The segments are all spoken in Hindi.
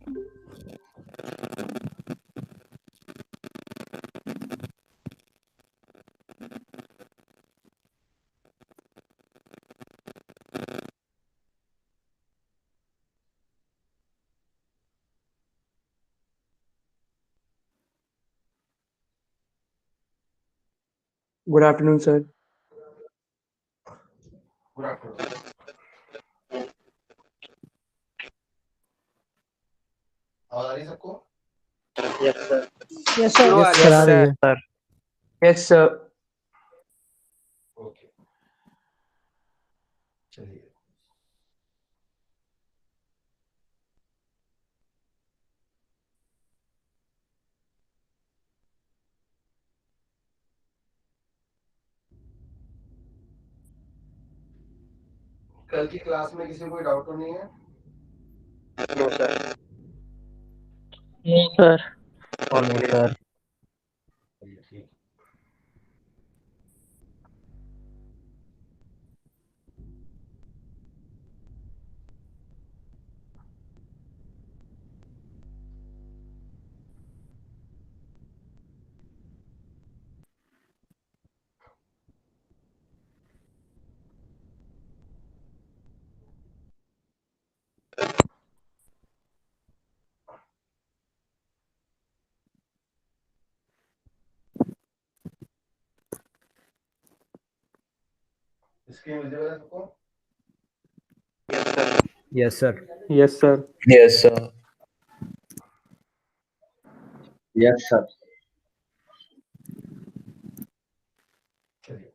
Good afternoon, sir. Good afternoon. आवाज आ रही है सबको? Yes sir. Yes sir. Yes sir, आ रही है। Sir Yes, sir. ओके, चलिए। कल की क्लास में किसी को कोई डाउट तो नहीं है? No sir. No sir. All no clear. Sir. चलिए, ठीक। स्क्रीन विजिबल है सबको? Yes sir. Yes, sir. Yes, sir. Yes sir. चलिए।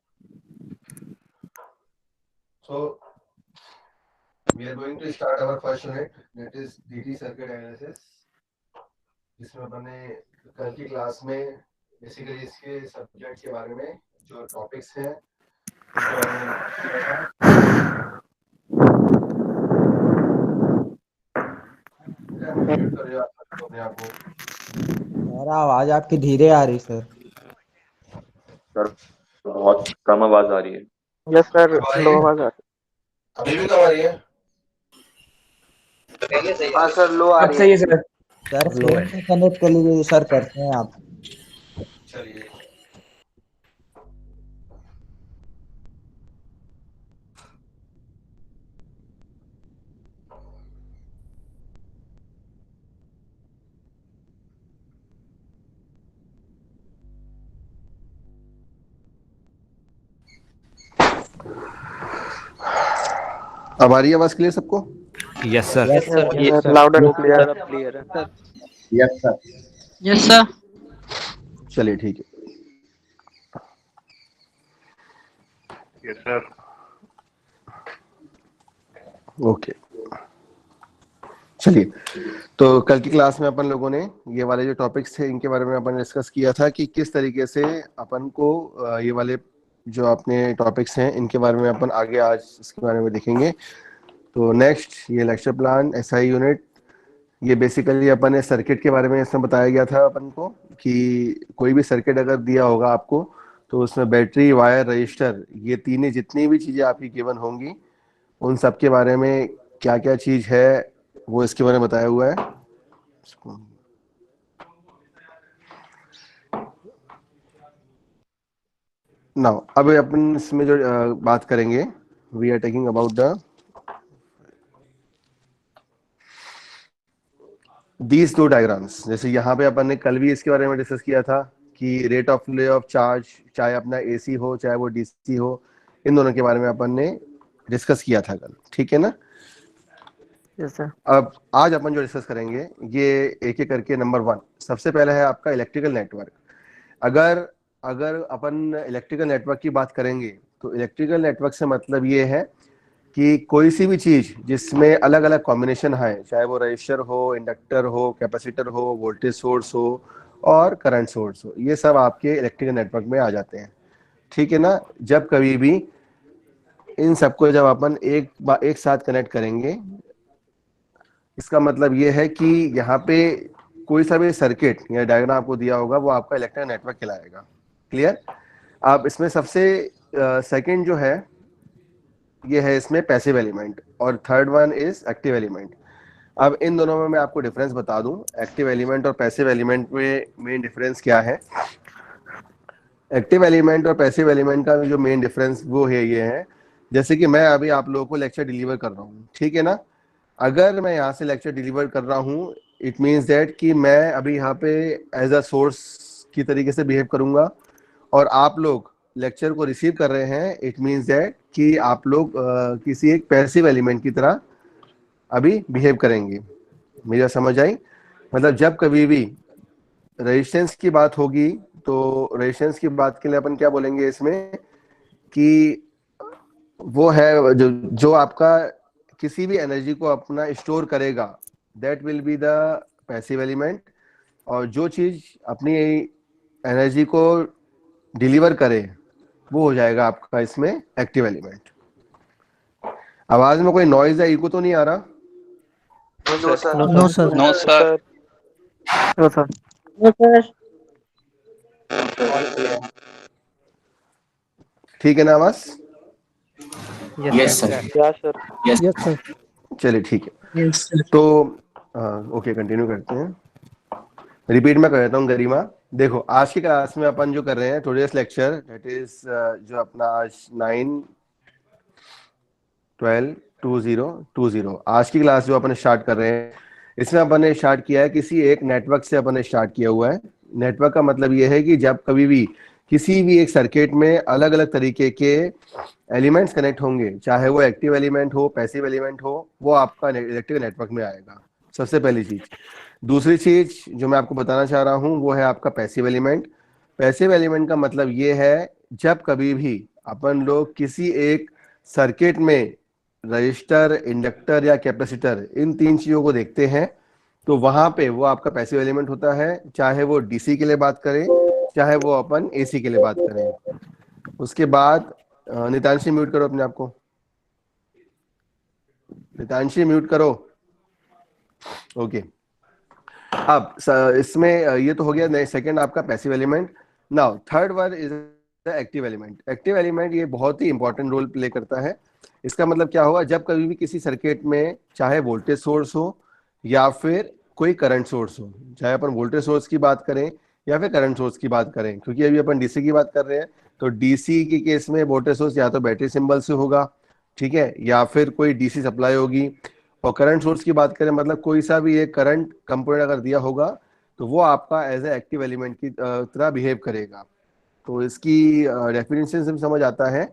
So we are going to start our first unit, that is DT circuit analysis. जिसमें अपन ने कल की क्लास में बेसिकली इसके सब्जेक्ट के बारे में जो टॉपिक्स हैं उनके बारे में किया था। म्यूट कर दिया अपने आप को। मेरा आवाज आपकी धीरे आ रही सर। सर बहुत कम आवाज आ रही है। यस सर, अब आ रही लो है? आवाज आ अभी भी कम आ रही है? रही है। हाँ सर, लो आ अब रही सही है। है, सर. सर लो फोन है। से कनेक्ट कर लीजिए सर, करते हैं आप। चलिए। अब आ रही है आवाज क्लियर सबको? Yes sir. Yes sir. Yes sir, loud and clear. Clear है। Yes sir. Yes sir. चलिए, ठीक है। Yes sir. ओके, चलिए। तो कल की क्लास में अपन लोगों ने ये वाले जो टॉपिक्स थे इनके बारे में अपन डिस्कस किया था कि किस तरीके से अपन को ये वाले जो अपने टॉपिक्स हैं इनके बारे में अपन आगे आज इसके बारे में देखेंगे। तो नेक्स्ट ये लेक्चर प्लान एसआई यूनिट, ये बेसिकली अपन ने सर्किट के बारे में इसमें बताया गया था अपन को कि कोई भी सर्किट अगर दिया होगा आपको तो उसमें बैटरी, वायर, रजिस्टर, ये तीनों जितनी भी चीज़ें आपकी गिवन होंगी उन सब के बारे में क्या क्या चीज़ है वो इसके बारे में बताया हुआ है। नाउ अब अपन इसमें जो बात करेंगे, we are taking about the these two diagrams. जैसे यहाँ पे अपन ने कल भी इसके बारे में डिस्कस किया था कि rate of flow of charge, चाहे अपना एसी हो चाहे वो डीसी हो, इन दोनों के बारे में अपन ने डिस्कस किया था कल, ठीक है ना? Yes sir. अब आज अपन जो डिस्कस करेंगे ये एक एक करके। नंबर 1 सबसे पहला है आपका इलेक्ट्रिकल नेटवर्क। अगर अगर अपन इलेक्ट्रिकल नेटवर्क की बात करेंगे तो इलेक्ट्रिकल नेटवर्क से मतलब ये है कि कोई सी भी चीज जिसमें अलग अलग कॉम्बिनेशन है, चाहे वो रजिस्टर हो, इंडक्टर हो, कैपेसिटर हो, वोल्टेज सोर्स हो और करंट सोर्स हो, ये सब आपके इलेक्ट्रिकल नेटवर्क में आ जाते हैं, ठीक है ना? जब कभी भी इन सबको जब अपन एक साथ कनेक्ट करेंगे, इसका मतलब ये है कि यहाँ पे कोई सा भी सर्किट या डायग्राम आपको दिया होगा वो आपका इलेक्ट्रिकल नेटवर्क कहलाएगा। क्लियर? अब इसमें सबसे सेकंड जो है ये है इसमें पैसिव एलिमेंट और third one is active element. अब इन दोनों में मैं आपको डिफरेंस बता दूं, एक्टिव एलिमेंट और पैसिव एलिमेंट में मेन डिफरेंस क्या है। एक्टिव एलिमेंट और पैसिव एलिमेंट का जो मेन डिफरेंस वो है ये है, जैसे कि मैं अभी आप लोगों को लेक्चर डिलीवर कर रहा हूँ, ठीक है ना। अगर मैं यहाँ से लेक्चर डिलीवर कर रहा हूँ, इट मीन्स दैट कि मैं अभी यहाँ पे एज अ सोर्स की तरीके से बिहेव करूंगा, और आप लोग लेक्चर को रिसीव कर रहे हैं, इट मीन्स दैट कि आप लोग किसी एक पैसिव एलिमेंट की तरह अभी बिहेव करेंगे। मेरा समझ आई? मतलब जब कभी भी रेजिस्टेंस की बात होगी तो रेजिस्टेंस की बात के लिए अपन क्या बोलेंगे इसमें कि वो है जो आपका किसी भी एनर्जी को अपना स्टोर करेगा, that will be the passive element, और जो चीज अपनी एनर्जी को डिलीवर करे वो हो जाएगा आपका इसमें एक्टिव एलिमेंट। आवाज में कोई नॉइज या इको तो नहीं आ रहा? No sir. No sir. No sir. No sir. ठीक है ना आवाज? Yes sir. Yeah sir. Yes sir. चलिए ठीक है। Yes, sir. तो ओके, कंटिन्यू करते हैं। रिपीट में कर देता हूँ गरिमा। देखो, आज की क्लास में अपन जो कर रहे हैं टुडेस लेक्चर, दैट इज जो अपना आज 9/12/2020 आज की क्लास जो अपन स्टार्ट कर रहे हैं, इसमें अपन ने स्टार्ट किया है किसी एक नेटवर्क से अपन ने स्टार्ट किया हुआ है। नेटवर्क का मतलब ये है कि जब कभी भी किसी भी एक सर्किट में अलग अलग तरीके के एलिमेंट्स कनेक्ट होंगे, चाहे वो एक्टिव एलिमेंट हो, पैसिव एलिमेंट हो, वो आपका इलेक्ट्रिकल नेटवर्क में आएगा, सबसे पहली चीज। दूसरी चीज जो मैं आपको बताना चाह रहा हूं वो है आपका पैसिव एलिमेंट। पैसिव एलिमेंट का मतलब ये है जब कभी भी अपन लोग किसी एक सर्किट में रजिस्टर, इंडक्टर या कैपेसिटर, इन तीन चीजों को देखते हैं तो वहां पे वो आपका पैसिव एलिमेंट होता है, चाहे वो डीसी के लिए बात करें, चाहे वो अपन एसी के लिए बात करें। उसके बाद नितांशी म्यूट करो अपने आप को, नितांशी म्यूट करो। ओके, अब इसमें ये तो हो गया सेकंड आपका passive element. Now third one is the active element. Active element ये बहुत ही इंपॉर्टेंट रोल प्ले करता है। इसका मतलब क्या होगा, जब कभी भी किसी सर्किट में चाहे वोल्टेज सोर्स हो या फिर कोई करंट सोर्स हो, चाहे अपन वोल्टेज सोर्स की बात करें या फिर करंट सोर्स की बात करें, क्योंकि अभी अपन डीसी की बात कर रहे हैं, तो डीसी के केस में वोल्टेज सोर्स या तो बैटरी सिंबल से होगा, ठीक है, या फिर कोई डीसी सप्लाई होगी। और करंट सोर्स की बात करें, मतलब कोई सा भी एक करंट कंपोनेंट अगर दिया होगा तो वो आपका एज ए एक्टिव एलिमेंट की तरह बिहेव करेगा। तो इसकी डेफिनेशन से समझ आता है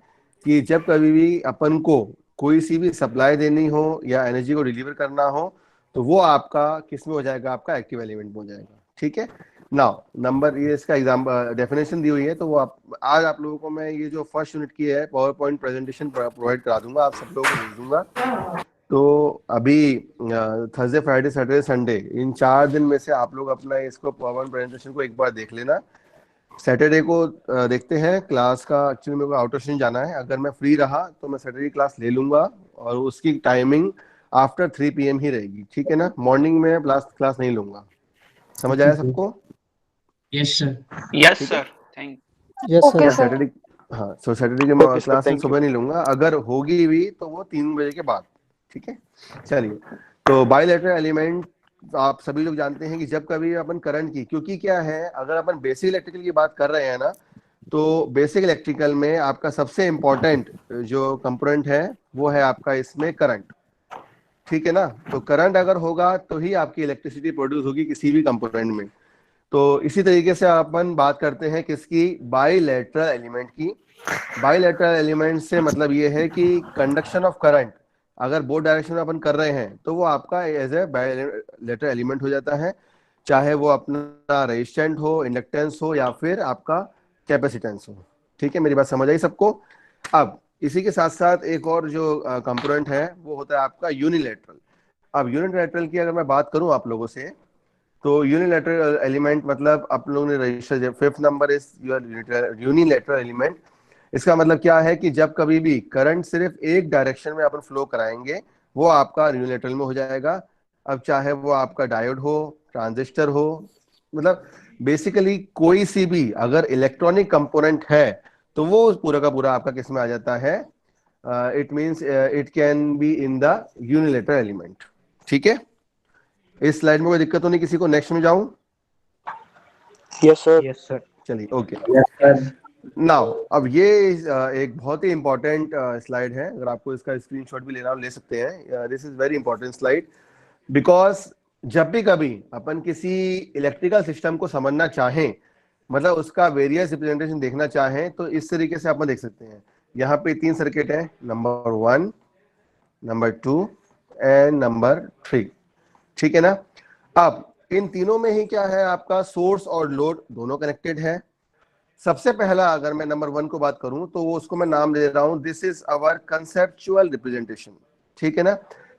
कि जब कभी भी अपन को कोई सी भी सप्लाई देनी हो या एनर्जी को डिलीवर करना हो तो वो आपका किस में हो जाएगा, आपका एक्टिव एलिमेंट में हो जाएगा। ठीक है, नाउ नंबर ये इसका एग्जाम्पल डेफिनेशन दी हुई है, तो वो आज आप लोगों को मैं ये जो फर्स्ट यूनिट की है पावर पॉइंट प्रेजेंटेशन प्रोवाइड करा दूंगा, आप सब लोगों को भेज दूंगा। तो अभी थर्सडे, फ्राइडे, सैटरडे, संडे, इन 4 दिन में से आप लोग अपना इसको पावर पॉइंट प्रेजेंटेशन को एक बार देख लेना। सैटरडे को देखते हैं क्लास का, एक्चुअली मेरे को आउट ऑफ स्टेशन जाना है, अगर मैं फ्री रहा तो मैं सैटरडे क्लास ले लूंगा और उसकी टाइमिंग आफ्टर 3 PM ही रहेगी, ठीक है ना। मॉर्निंग में क्लास नहीं लूंगा। समझ आया सबको? Yes, sir. Yes sir. Thank yes sir. Saturday, हाँ, सो सैटरडे की Okay, sir, क्लास में thank सुबह नहीं लूंगा, अगर होगी भी तो वो 3 बजे के बाद, ठीक है। चलिए, तो बाइलेटरल एलिमेंट आप सभी लोग जानते हैं कि जब कभी अपन करंट की, क्योंकि क्या है, अगर अपन बेसिक इलेक्ट्रिकल की बात कर रहे हैं ना, तो बेसिक इलेक्ट्रिकल में आपका सबसे इंपॉर्टेंट जो कंपोनेंट है वो है आपका इसमें करंट, ठीक है ना। तो करंट अगर होगा तो ही आपकी इलेक्ट्रिसिटी प्रोड्यूस होगी किसी भी कंपोनेंट में। तो इसी तरीके से अपन बात करते हैं किसकी, बाइलेटरल एलिमेंट की। बाइलेटरल एलिमेंट से मतलब ये है कि कंडक्शन ऑफ करंट अगर बोथ डायरेक्शन में अपन कर रहे हैं तो वो आपका एज ए बाइलेटरल एलिमेंट हो जाता है, चाहे वो अपना रेजिस्टेंट हो, इंडक्टेंस हो या फिर आपका कैपेसिटेंस हो। ठीक है, मेरी बात समझ आई सबको? अब इसी के साथ साथ एक और जो कंपोनेंट है वो होता है आपका यूनिलैटरल। अब यूनिलैटरल की अगर मैं बात करूं आप लोगों से, तो यूनिलैटरल एलिमेंट मतलब आप लोगों ने register, 5th number is unilateral element. इसका मतलब क्या है कि जब कभी भी करंट सिर्फ एक डायरेक्शन में अपन फ्लो कराएंगे वो आपका यूनिलैटरल में हो जाएगा। अब चाहे वो आपका डायोड हो, ट्रांजिस्टर हो, मतलब बेसिकली कोई सी भी अगर इलेक्ट्रॉनिक कंपोनेंट है तो वो पूरा का पूरा आपका किस में आ जाता है, it means it can be in the unilateral element. ठीक है, इस स्लाइड में कोई दिक्कत तो नहीं किसी को? नेक्स्ट में जाऊं? Yes sir. Yes sir. चलिए ओके। Yes, sir. नाउ अब ये एक बहुत ही इंपॉर्टेंट स्लाइड है, अगर आपको इसका स्क्रीनशॉट भी लेना हो ले सकते हैं। This is very important slide because जब भी कभी अपन किसी इलेक्ट्रिकल सिस्टम को समझना चाहें, मतलब उसका वेरियस रिप्रेजेंटेशन देखना चाहें, तो इस तरीके से अपन देख सकते हैं। यहाँ पे 3 सर्किट है, नंबर 1, नंबर 2 एंड नंबर 3, ठीक है ना। अब इन तीनों में ही क्या है, आपका सोर्स और लोड दोनों कनेक्टेड है। सबसे पहला अगर मैं नंबर 1 को बात करूं तो वो उसको मैं नाम दे रहा हूं, this is our conceptual representation, ठीक है ना।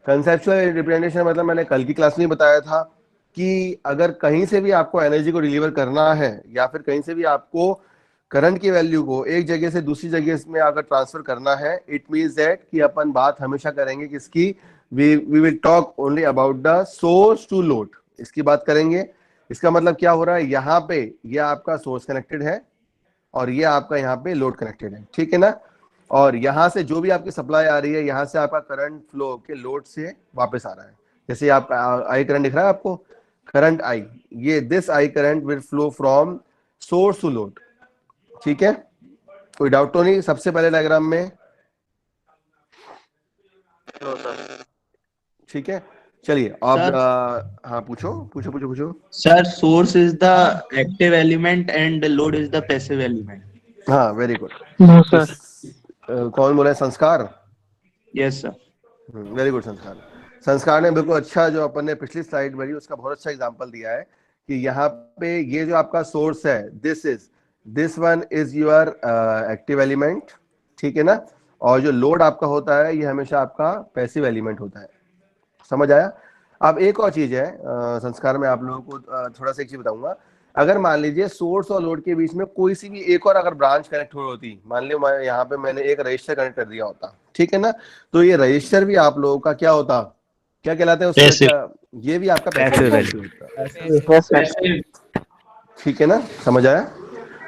कंसेप्चुअल रिप्रेजेंटेशन मतलब मैंने कल की क्लास में बताया था कि अगर कहीं से भी आपको एनर्जी को डिलीवर करना है या फिर कहीं से भी आपको करंट की वैल्यू को एक जगह से दूसरी जगह में अगर ट्रांसफर करना है, इट मींस दैट कि अपन बात हमेशा करेंगे किसकी, we will talk only about the source to load, इसकी बात करेंगे। इसका मतलब क्या हो रहा है, यहाँ पे ये आपका सोर्स कनेक्टेड है और ये आपका यहाँ पे लोड कनेक्टेड है, ठीक है ना। और यहाँ से जो भी आपकी सप्लाई आ रही है, यहाँ से आपका करंट फ्लो के लोड से वापस आ रहा है। जैसे आप आई करंट दिख रहा है आपको, करंट आई, ये this I current will flow from source to load, ठीक है। कोई डाउट तो नहीं सबसे पहले डायग्राम में? ठीक है, चलिए आप हाँ पूछो पूछो पूछो पूछो। Sir, source is the active element and load is the passive element. हाँ वेरी गुड। No sir. कौन बोला है? संस्कार। Yes, sir. वेरी गुड संस्कार। संस्कार ने बिल्कुल अच्छा, जो अपन ने पिछली स्लाइड में उसका बहुत अच्छा एग्जांपल दिया है कि यहाँ पे ये जो आपका सोर्स है, this one is your active element, ठीक है ना। और जो लोड आपका होता है ये हमेशा आपका पैसिव एलिमेंट होता है, समझ आया। अब एक और चीज है संस्कार में आप लोगों को थोड़ा सा एक चीज बताऊंगा। अगर मान लीजिए सोर्स और लोड के बीच में कोई सी भी एक और अगर ब्रांच कनेक्ट हुई होती, मान लीजिए यहाँ पे मैंने एक रजिस्टर कनेक्ट कर दिया होता, ठीक है ना, तो ये रजिस्टर भी आप लोगों का क्या होता, क्या कहलाते हैं उसको? ये भी आपका पैसिव वैल्यू होता है, ठीक है ना, समझ आया।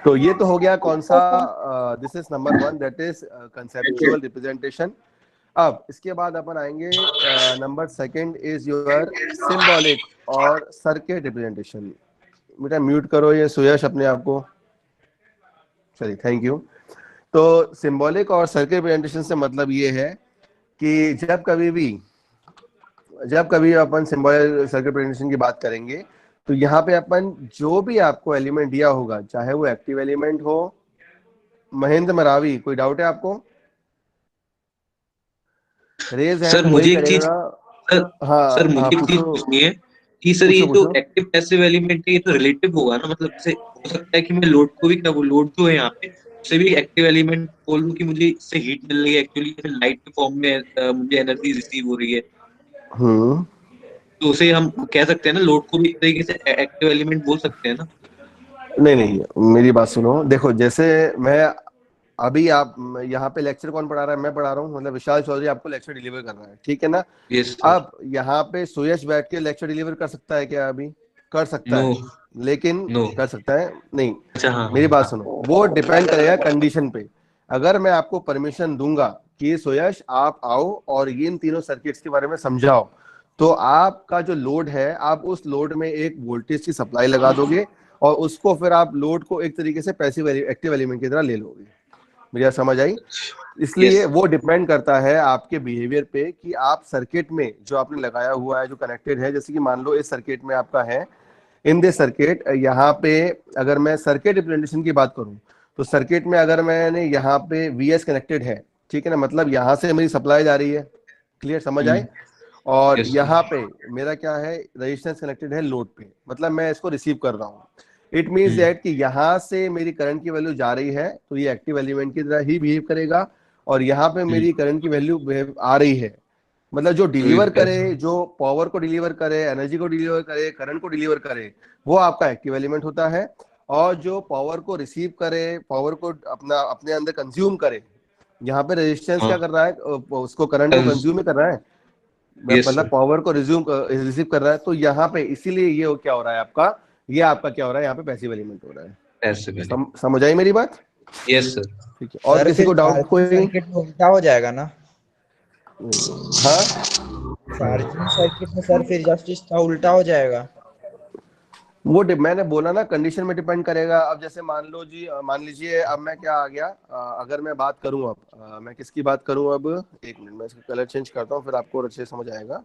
तो ये तो हो गया कौन सा, this is number 1, that is conceptual representation. अब इसके बाद अपन आएंगे नंबर 2 इज योर सिंबॉलिक और सर्किट रिप्रेजेंटेशन। बेटा म्यूट करो ये सुयश अपने आप को, चलिए थैंक यू। तो सिंबॉलिक और सर्किट रिप्रेजेंटेशन से मतलब ये है कि जब कभी अपन सिंबॉलिक सर्किट रिप्रेजेंटेशन की बात करेंगे तो यहाँ पे अपन जो भी आपको एलिमेंट दिया होगा, चाहे वो एक्टिव एलिमेंट हो, महेंद्र मरावी कोई डाउट है आपको? रेज है सर मुझे एक चीज हाँ सर मुझे एक चीज पूछनी है कि सर ये जो एक्टिव पैसिव एलिमेंट है ये तो रिलेटिव होगा ना, मतलब जैसे हो सकता है कि मैं लोड को भी, क्या वो लोड जो है यहाँ पे उसे भी एक्टिव एलिमेंट बोल दूं कि मुझे इससे हीट मिल रही है, एक्चुअली लाइट के फॉर्म में मुझे एनर्जी रिसीव हो रही है, तो उसे हम कह सकते हैं ना, लोड को भी एक तरीके से एक्टिव एलिमेंट बोल सकते हैं ना? नहीं मेरी बात सुनो, देखो जैसे मैं अभी, आप यहाँ पे लेक्चर कौन पढ़ा रहा है? मैं पढ़ा रहा हूँ, मतलब विशाल चौधरी आपको लेक्चर डिलीवर कर रहा है, ठीक है ना। yes, अब यहाँ पे सुयश बैठ के लेक्चर डिलीवर कर सकता है क्या? अभी कर सकता है, लेकिन कर सकता है नहीं। अच्छा, हाँ, मेरी बात सुनो, वो डिपेंड करेगा कंडीशन पे। अगर मैं आपको परमिशन दूंगा कि सुयश आप आओ और ये इन तीनों सर्किट्स के बारे में समझाओ, तो आपका जो लोड है, आप उस लोड में एक वोल्टेज की सप्लाई लगा दोगे और उसको फिर आप लोड को एक तरीके से पैसिव एक्टिव एलिमेंट की तरह ले लोगे। मेरी समझ आई? इसलिए वो डिपेंड करता है आपके बिहेवियर पे कि आप सर्किट में जो आपने लगाया हुआ है, जो कनेक्टेड है, जैसे कि मान लो इस सर्किट में आपका है, इन दिस सर्किट, यहाँ पे अगर मैं सर्किट रिप्रेजेंटेशन की बात करूं तो सर्किट में अगर मैंने यहाँ पे VS कनेक्टेड है, ठीक है ना, मतलब यहाँ से मेरी सप्लाई जा रही है, क्लियर समझ आए। और यहाँ पे मेरा क्या है, रेजिस्टेंस कनेक्टेड है लोड पे, मतलब मैं इसको रिसीव कर रहा हूँ। इट मीन्स दैट कि यहाँ से मेरी करंट की वैल्यू जा रही है तो ये एक्टिव एलिमेंट की तरह ही बिहेव करेगा, और यहाँ पे मेरी करंट की वैल्यू आ रही है, मतलब जो डिलीवर करे, जो पावर को डिलीवर करे, एनर्जी को डिलीवर करे, करंट को डिलीवर करे, वो आपका एक्टिव एलिमेंट होता है। और जो पावर को रिसीव करे, पावर को अपने अंदर कंज्यूम करे, यहाँ पे रेजिस्टेंस क्या कर रहा है, उसको करंट को कंज्यूम कर रहा है, मतलब पावर को रिसीव कर रहा है। तो यहाँ पे इसीलिए ये क्या हो रहा है आपका, ये आपका क्या हो रहा है, यहाँ पे पैसिव एलिमेंट हो रहा है। समझ आई मेरी बात? Yes sir. ठीक है, और किसी को डाउट कोई? सर्किट उल्टा हो जाएगा ना? हाँ, चार्जिंग सर्किट में सर फिर जस्ट इसका उल्टा हो जाएगा। वो मैंने बोला ना कंडीशन में डिपेंड करेगा। अब जैसे मान लो जी, मान लीजिए अब मैं क्या आ गया, अगर मैं बात करूं अब, मैं किसकी बात करूं अब, एक मिनट मैं इसका कलर चेंज करता हूं फिर आपको अच्छे से समझ आएगा।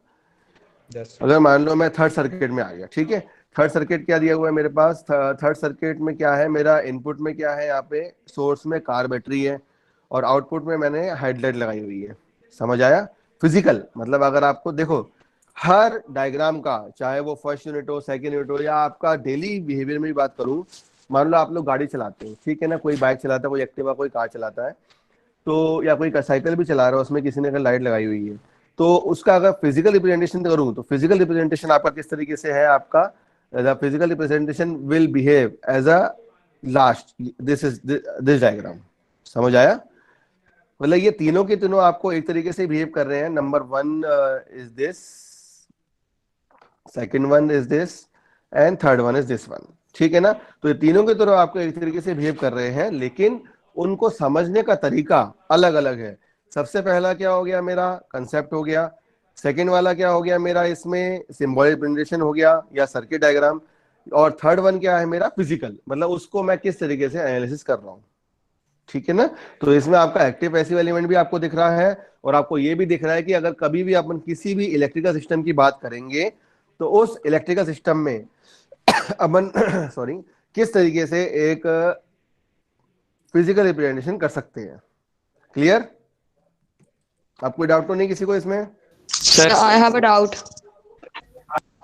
अगर मान लो मैं थर्ड सर्किट में आ गया, ठीक है, थर्ड सर्किट क्या दिया हुआ है मेरे पास, थर्ड सर्किट में क्या है मेरा, इनपुट में क्या है, यहाँ पे सोर्स में कार बैटरी है और आउटपुट में मैंने हेडलाइट लगाई हुई है। समझ आया? फिजिकल मतलब अगर आपको देखो हर डायग्राम का, चाहे वो फर्स्ट यूनिट हो, सेकंड यूनिट हो, या आपका डेली बिहेवियर में भी बात करूं, मान लो आप लोग गाड़ी चलाते हैं, ठीक है ना, कोई बाइक चलाता है, कोई एक्टिवा, कोई कार चलाता है, तो या कोई साइकिल भी चला रहा है, उसमें किसी ने अगर लाइट लगाई हुई है, तो उसका अगर फिजिकल रिप्रेजेंटेशन करूं तो फिजिकल रिप्रेजेंटेशन आपका किस तरीके से है, आपका the physical representation will behave as a last, this is this diagram. समझ आया? मतलब ये तीनों के तीनों आपको एक तरीके से बिहेव कर रहे हैं। Number one is this, second one is this and third one is this one, ठीक है ना। तो ये तीनों के तीनों आपको एक तरीके से बिहेव कर रहे हैं, लेकिन उनको समझने का तरीका अलग अलग है। सबसे पहला क्या हो गया मेरा, कंसेप्ट हो गया। सेकंड वाला क्या हो गया मेरा, इसमें सिंबॉलिक रिप्रेजेंटेशन हो गया या सर्किट डायग्राम। और थर्ड वन क्या है मेरा, फिजिकल, मतलब उसको मैं किस तरीके से एनालिसिस कर रहा हूँ, ठीक है ना। तो इसमें आपका एक्टिव पैसिव एलिमेंट भी आपको दिख रहा है और आपको ये भी दिख रहा है कि अगर कभी भी अपन किसी भी इलेक्ट्रिकल सिस्टम की बात करेंगे तो उस इलेक्ट्रिकल सिस्टम में अपन सॉरी किस तरीके से एक फिजिकल रिप्रेजेंटेशन कर सकते हैं। क्लियर? आपको कोई डाउट तो नहीं किसी को इसमें? Sir I have a doubt.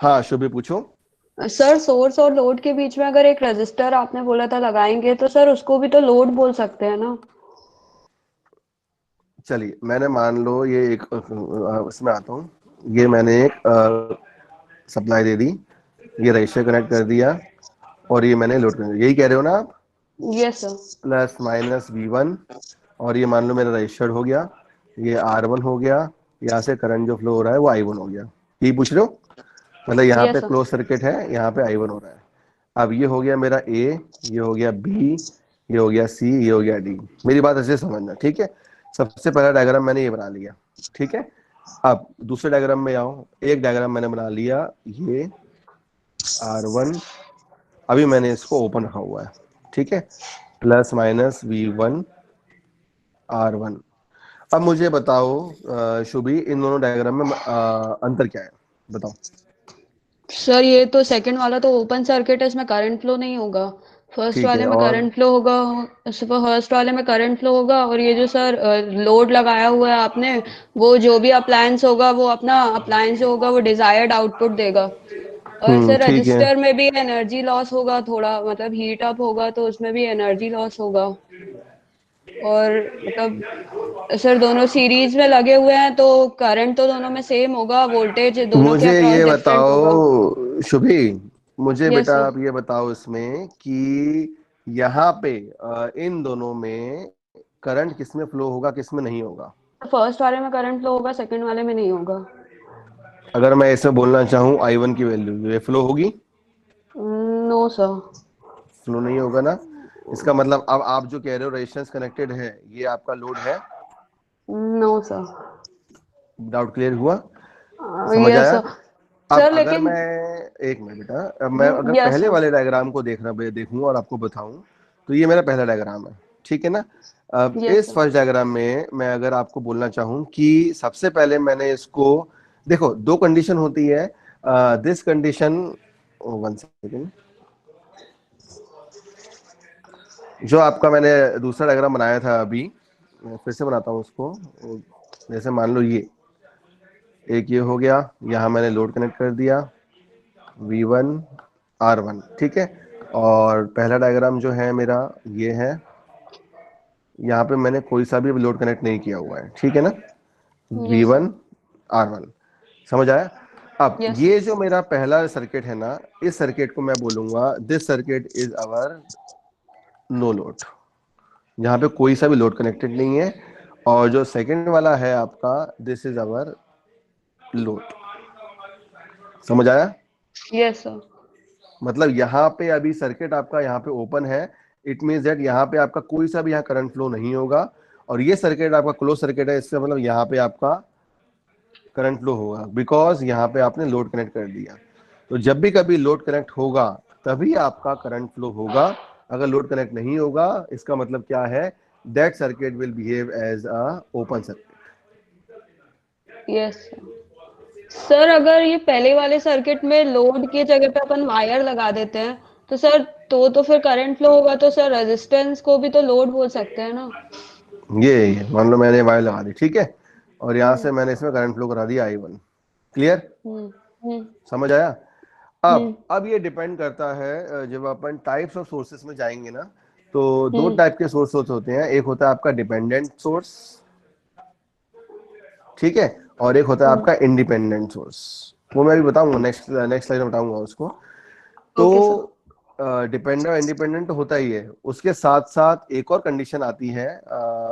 हाँ शुभी पूछो। सर सोर्स और लोड के बीच में अगर एक रजिस्टर आपने बोला था लगाएंगे, तो सर उसको भी तो लोड बोल सकते हैं ना? चलिए मैंने मान लो ये एक इसमें आता हूँ, ये मैंने एक सप्लाई दे दी, ये रजिस्टर कनेक्ट कर दिया और ये मैंने लोड कर दिया, यही कह रहे हो ना आप? Yes sir. Plus minus V1 और ये मान लो मेरा रजिस्टर्ड हो गया, ये R1 हो गया, यहाँ से करंट जो फ्लो हो रहा है वो I1 हो गया। यही पूछ रहे हो? मतलब यहाँ Yes, पे sir. क्लोज सर्किट है, यहाँ पे I1 हो रहा है। अब ये हो गया मेरा A, ये हो गया B, ये हो गया C, ये हो गया D। मेरी बात अच्छे से समझना, ठीक है। सबसे पहला डायग्राम मैंने ये बना लिया, ठीक है। अब दूसरे डायग्राम में आओ, एक डायग्राम मैंने बना लिया, ये R1, अभी मैंने इसको ओपन रखा हुआ है, ठीक है, प्लस माइनस V1 R1। अब मुझे बताओ शुभी, इन दोनों डायग्राम में अंतर क्या है, बताओ। सर ये तो सेकंड वाला तो ओपन सर्किट है, इसमें करंट फ्लो नहीं होगा। फर्स्ट ठीक वाले है, में और करंट फ्लो होगा। फर्स्ट वाले में करंट फ्लो होगा, और ये जो सर लोड लगाया हुआ है आपने, वो जो भी अप्लायंस होगा वो अपना अप्लायंस जो होगा वो डिजायर्ड आउटपुट देगा। और सर ठीक है, रजिस्टर में भी एनर्जी लॉस होगा थोड़ा, मतलब हीट अप होगा तो उसमें भी एनर्जी लॉस होगा। और मतलब सर दोनों सीरीज में लगे हुए हैं तो करंट तो दोनों में सेम होगा, वोल्टेज दोनों के मुझे अक्रॉस ये डिफरेंट होगा। बताओ शुभी, मुझे यस बेटा सर। आप ये बताओ इसमें कि यहाँ पे इन दोनों में करंट किसमें फ्लो होगा, किसमें नहीं होगा? फर्स्ट वाले में करंट फ्लो होगा, सेकंड वाले में नहीं होगा। अगर मैं इसमें बोलना चाहूँ I1 की वैल्यू, ये फ्लो होगी? No sir. फ्लो नहीं होगा ना। इसका मतलब अब आप जो कह रहे हो रेजिस्टेंस कनेक्टेड है, ये आपका लोड है? No sir. डाउट क्लियर हुआ? समझ यस आया? सर। अब सर अगर लेकिन मैं, एक मिनट बेटा, अब मैं अगर यस पहले सर। वाले डायग्राम को देखूं और आपको बताऊं, तो ये मेरा पहला डायग्राम है, ठीक है ना। अब यस इस सर। फर्स्ट डायग्राम में मैं अगर आपको बोलना चाहूं कि सबसे पहले मैंने इसको, देखो दो कंडीशन होती है, दिस कंडीशन, वन सेकेंड, जो आपका मैंने दूसरा डायग्राम बनाया था अभी, मैं फिर से बनाता हूँ उसको। जैसे मान लो ये एक ये हो गया, यहाँ मैंने लोड कनेक्ट कर दिया, V1 R1, ठीक है। और पहला डायग्राम जो है मेरा ये है, यहाँ पे मैंने कोई सा भी लोड कनेक्ट नहीं किया हुआ है, ठीक है ना, यस सर। V1 R1। समझ आया? अब यस ये जो मेरा पहला सर्किट है ना, इस सर्किट को मैं बोलूंगा this circuit is our no load, यहाँ पे कोई सा भी लोड कनेक्टेड नहीं है। और जो सेकंड वाला है आपका, दिस इज अवर लोड। समझ आया? Yes sir. मतलब यहाँ पे अभी सर्किट आपका यहाँ पे ओपन है, इट मींस दैट यहाँ पे आपका कोई सा भी यहाँ करंट फ्लो नहीं होगा। और ये सर्किट आपका क्लोज सर्किट है, इसका मतलब यहाँ पे आपका करंट फ्लो होगा, बिकॉज यहाँ पे आपने लोड कनेक्ट कर दिया। तो जब भी कभी लोड कनेक्ट होगा तभी आपका करंट फ्लो होगा। अगर लोड कनेक्ट नहीं होगा, इसका मतलब क्या है, that circuit will behave as a open circuit. Yes sir, अगर ये पहले वाले सर्किट में लोड की जगह पे अपन वायर लगा देते हैं तो सर तो फिर करंट फ्लो होगा, तो सर रेजिस्टेंस को भी तो लोड बोल सकते हैं ना। ये मान लो मैंने वायर लगा दी, ठीक है, और यहाँ से मैंने इसमें करंट फ्लो करा दिया I1। क्लियर, समझ आया? अब ये डिपेंड करता है, जब अपन टाइप्स ऑफ सोर्सेस में जाएंगे ना, तो दो टाइप के सोर्स होते हैं। एक होता है आपका डिपेंडेंट सोर्स, ठीक है, और एक होता है आपका इंडिपेंडेंट सोर्स। वो मैं अभी बताऊंगा, नेक्स्ट स्लाइड में बताऊंगा उसको। तो डिपेंडेंट और इंडिपेंडेंट होता ही है, उसके साथ साथ एक और कंडीशन आती है।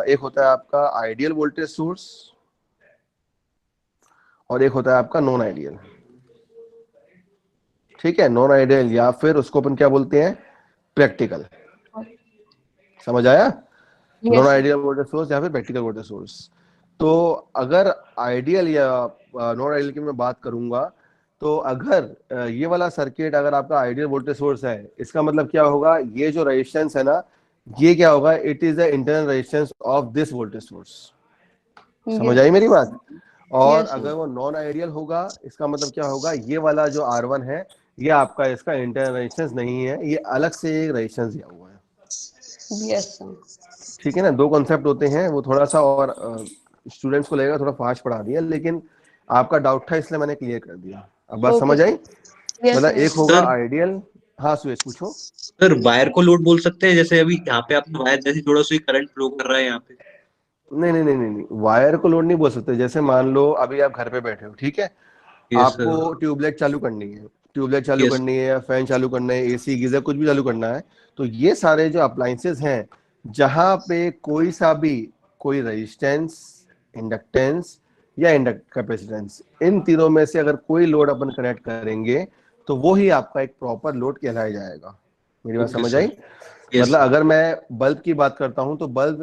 एक होता है आपका आइडियल वोल्टेज सोर्स और एक होता है आपका नॉन आइडियल, ठीक है। नॉन आइडियल या फिर उसको अपन क्या बोलते हैं, प्रैक्टिकल। समझ आया? नॉन आइडियल वोल्टेज सोर्स या फिर प्रैक्टिकल वोल्टेज सोर्स। तो अगर आइडियल या नॉन आइडियल की मैं बात करूंगा, तो अगर ये वाला सर्किट अगर आपका आइडियल वोल्टेज सोर्स है, इसका मतलब क्या होगा, ये जो रेजिस्टेंस है ना, ये क्या होगा, it is the internal resistance of this voltage source. समझ आई मेरी बात? और अगर वो नॉन आइडियल होगा, इसका मतलब क्या होगा, ये वाला जो R1 है, ये आपका इसका इंटरनल रेजिस्टेंस नहीं है, ये अलग से एक रेजिस्टेंस दिया हुआ है। यस ठीक है ना, दो कॉन्सेप्ट होते हैं। वो थोड़ा सा और स्टूडेंट्स को लगेगा थोड़ा फास्ट पढ़ा दिया, लेकिन आपका डाउट था इसलिए मैंने क्लियर कर दिया। अब बात समझ आई? मतलब एक होगा आइडियल। हाँ सुरेश पूछो। सर वायर को लोड बोल सकते हैं, जैसे अभी यहाँ पे आपने वायर जैसे जोड़ा सो करंट फ्लो कर रहा है यहाँ पे। नहीं नहीं नहीं नहीं नहीं, वायर को लोड नहीं बोल सकते। जैसे मान लो अभी आप घर पे बैठे हो, ठीक है, आपको ट्यूबलाइट चालू करनी है, ट्यूबलाइट चालू करनी है, या फैन चालू करना है, एसी गीजर कुछ भी चालू करना है, तो ये सारे जो अप्लायंसेस हैं, जहां पे कोई सा भी कोई रेजिस्टेंस, इंडक्टेंस या कैपेसिटेंस, इन तीनों में से अगर कोई लोड अपन कनेक्ट करेंगे तो वो ही आपका एक प्रॉपर लोड कहलाया जाएगा। मेरी बात समझ आई? मतलब अगर मैं बल्ब की बात करता हूं तो bulb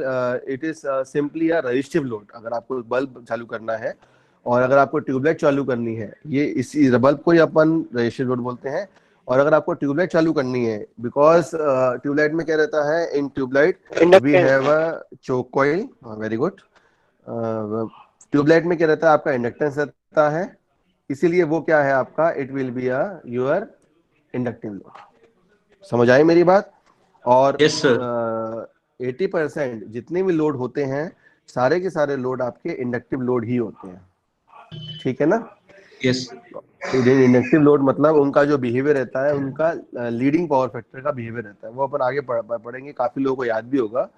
it is simply a resistive load. अगर आपको बल्ब चालू करना है और अगर आपको ट्यूबलाइट चालू करनी है, ये इसी बल्ब को ही अपन रेजिस्टिव लोड बोलते हैं। और अगर आपको ट्यूबलाइट चालू करनी है, बिकॉज ट्यूबलाइट में क्या रहता है, in tubelight we have a choke coil. Very good. Tubelight में क्या रहता है, आपका इंडक्टेंस रहता है, इसीलिए वो क्या है आपका, it will be a your inductive load. समझ आई मेरी बात? और 80% जितने भी लोड होते हैं, सारे के सारे लोड आपके इंडक्टिव लोड ही होते हैं, ठीक है ना? यस। इंडक्टिव लोड मतलब उनका जो बिहेवियर रहता है, उनका लीडिंग पावर फैक्टर का बिहेवियर रहता है, वो अपन आगे पढ़ेंगे। काफी लोगों को याद भी होगा